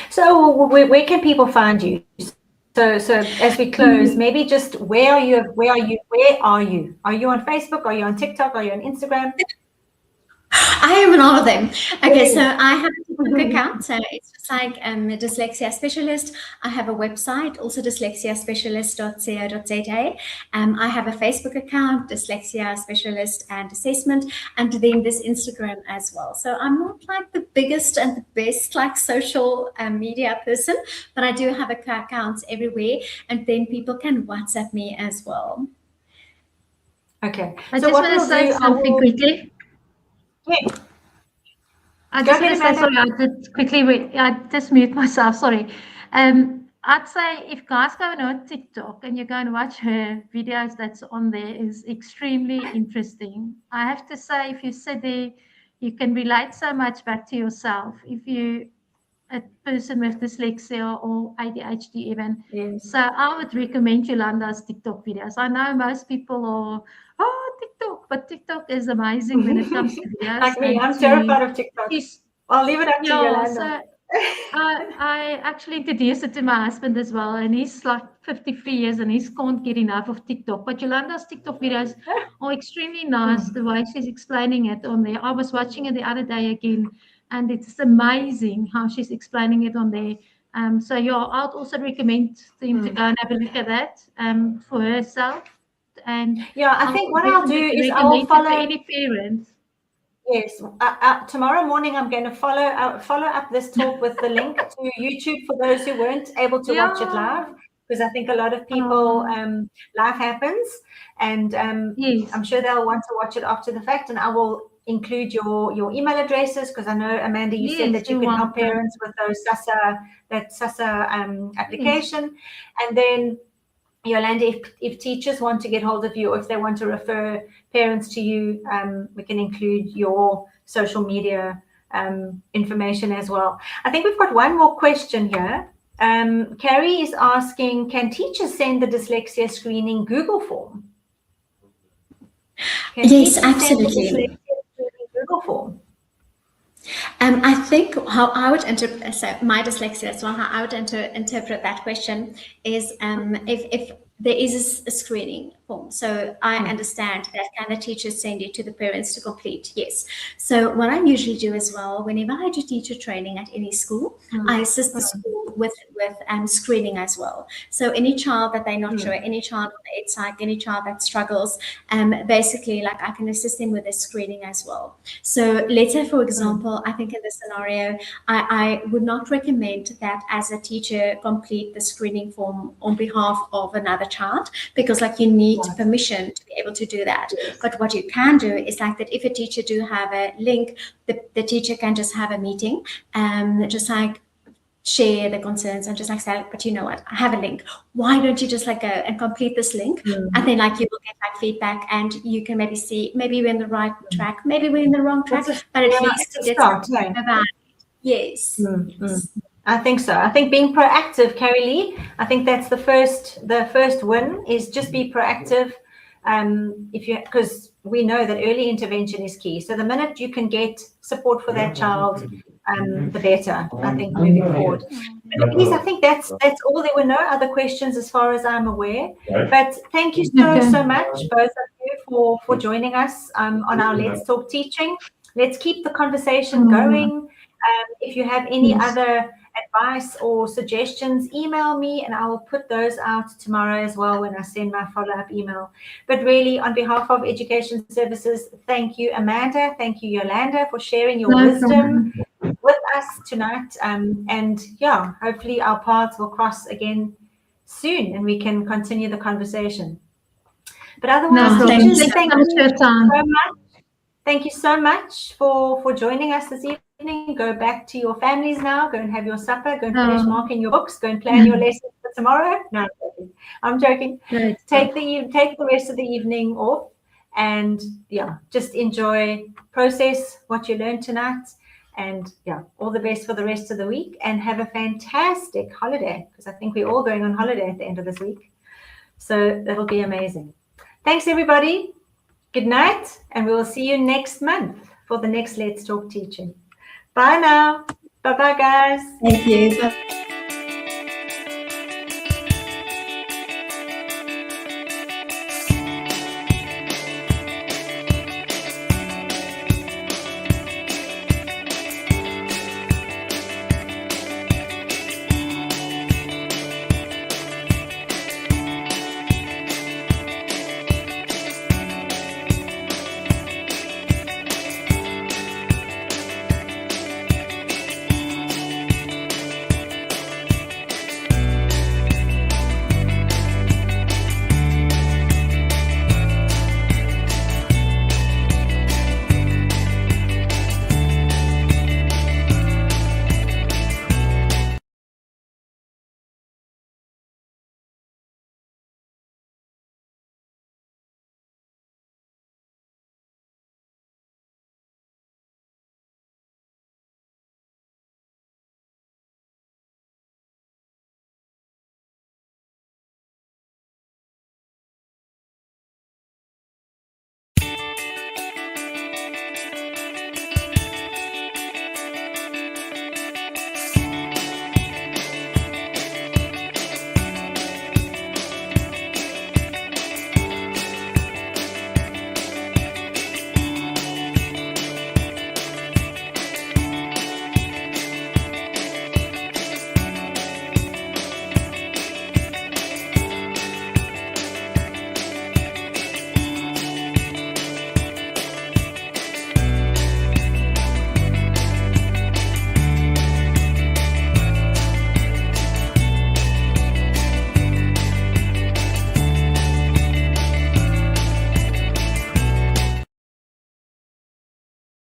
So where can people find you? So as we close, maybe just where are you? Are you on Facebook? Are you on TikTok? Are you on Instagram? I am on all of them. Okay, so I have a TikTok account. So it's just like a dyslexia specialist. I have a website, also dyslexiaspecialist.co.za. I have a Facebook account, Dyslexia Specialist and Assessment, and then this Instagram as well. So I'm not like the biggest and the best like social media person, but I do have accounts everywhere, and then people can WhatsApp me as well. Okay. I just want to say something quickly. Yeah. I just want to say, sorry, I just mute myself, sorry. I'd say if guys go on TikTok and you go and watch her videos that's on there is extremely interesting. I have to say, if you sit there, you can relate so much back to yourself. If you a person with dyslexia or ADHD even. Yes. So I would recommend Yolanda's TikTok videos. I know most people are, TikTok, but TikTok is amazing when it comes to videos. Like me, I'm terrified of TikTok. I'll leave it up to Yolanda. So I actually introduced it to my husband as well, and he's like 53 years and he can't get enough of TikTok. But Yolanda's TikTok videos are extremely nice, the way she's explaining it on there. I was watching it the other day again, and it's amazing how she's explaining it on there. So yeah, I'd also recommend him to go and have a look at that for herself. And yeah, I think what I'll do is I'll follow any parents. Yes, tomorrow morning I'm going to follow up this talk with the link to YouTube for those who weren't able to watch it live, because I think a lot of people life happens, and yes. I'm sure they'll want to watch it after the fact, and I will include your email addresses, because I know, Amanda, you said that you can help parents with those SASA application, and then Yolanda, if teachers want to get hold of you, or if they want to refer parents to you, we can include your social media information as well. I think we've got one more question here. Carrie is asking, can teachers send the dyslexia screening Google form? Yes, absolutely. Google form. I think how I would interpret, so my dyslexia as well, how I would interpret that question is if there is a screening form. So I understand that can the teachers send it to the parents to complete? Yes. So what I usually do as well, whenever I do teacher training at any school, I assist the school with screening as well. So any child that they're not sure, any child with the psych, any child that struggles, basically like I can assist them with the screening as well. So let's say, for example, I think in this scenario, I would not recommend that as a teacher complete the screening form on behalf of another child, because like you need permission to be able to do that. Yes. But what you can do is like that if a teacher do have a link, the teacher can just have a meeting, just like share the concerns and just like say, but you know what, I have a link. Why don't you just like go and complete this link? And then like you will get like feedback, and you can maybe see, maybe we're in the right track, maybe we're in the wrong track, but at least it's a get start, something about it. Yes. I think so. I think being proactive, Carrie Lee, I think that's the first win, is just be proactive. Because we know that early intervention is key. So the minute you can get support for that child, the better, I think, moving forward. But please, I think that's all. There were no other questions as far as I'm aware. But thank you so much, both of you, for joining us on our Let's Talk Teaching. Let's keep the conversation going. If you have any other advice or suggestions, email me, and I will put those out tomorrow as well when I send my follow-up email. But really, on behalf of Education Services, thank you, Amanda. Thank you, Yolanda, for sharing your wisdom with us tonight. And yeah, hopefully our paths will cross again soon and we can continue the conversation. But otherwise, teachers, thank you so much. Thank you so much for joining us this evening. Go back to your families now. Go and have your supper. Go and finish marking your books. Go and plan your lessons for tomorrow. No, I'm joking. Take the rest of the evening off, and yeah, just enjoy, process what you learned tonight, and yeah, all the best for the rest of the week, and have a fantastic holiday, because I think we're all going on holiday at the end of this week. So that'll be amazing. Thanks, everybody. Good night, and we will see you next month for the next Let's Talk Teaching. Bye now. Bye-bye, guys. Thank you. Bye.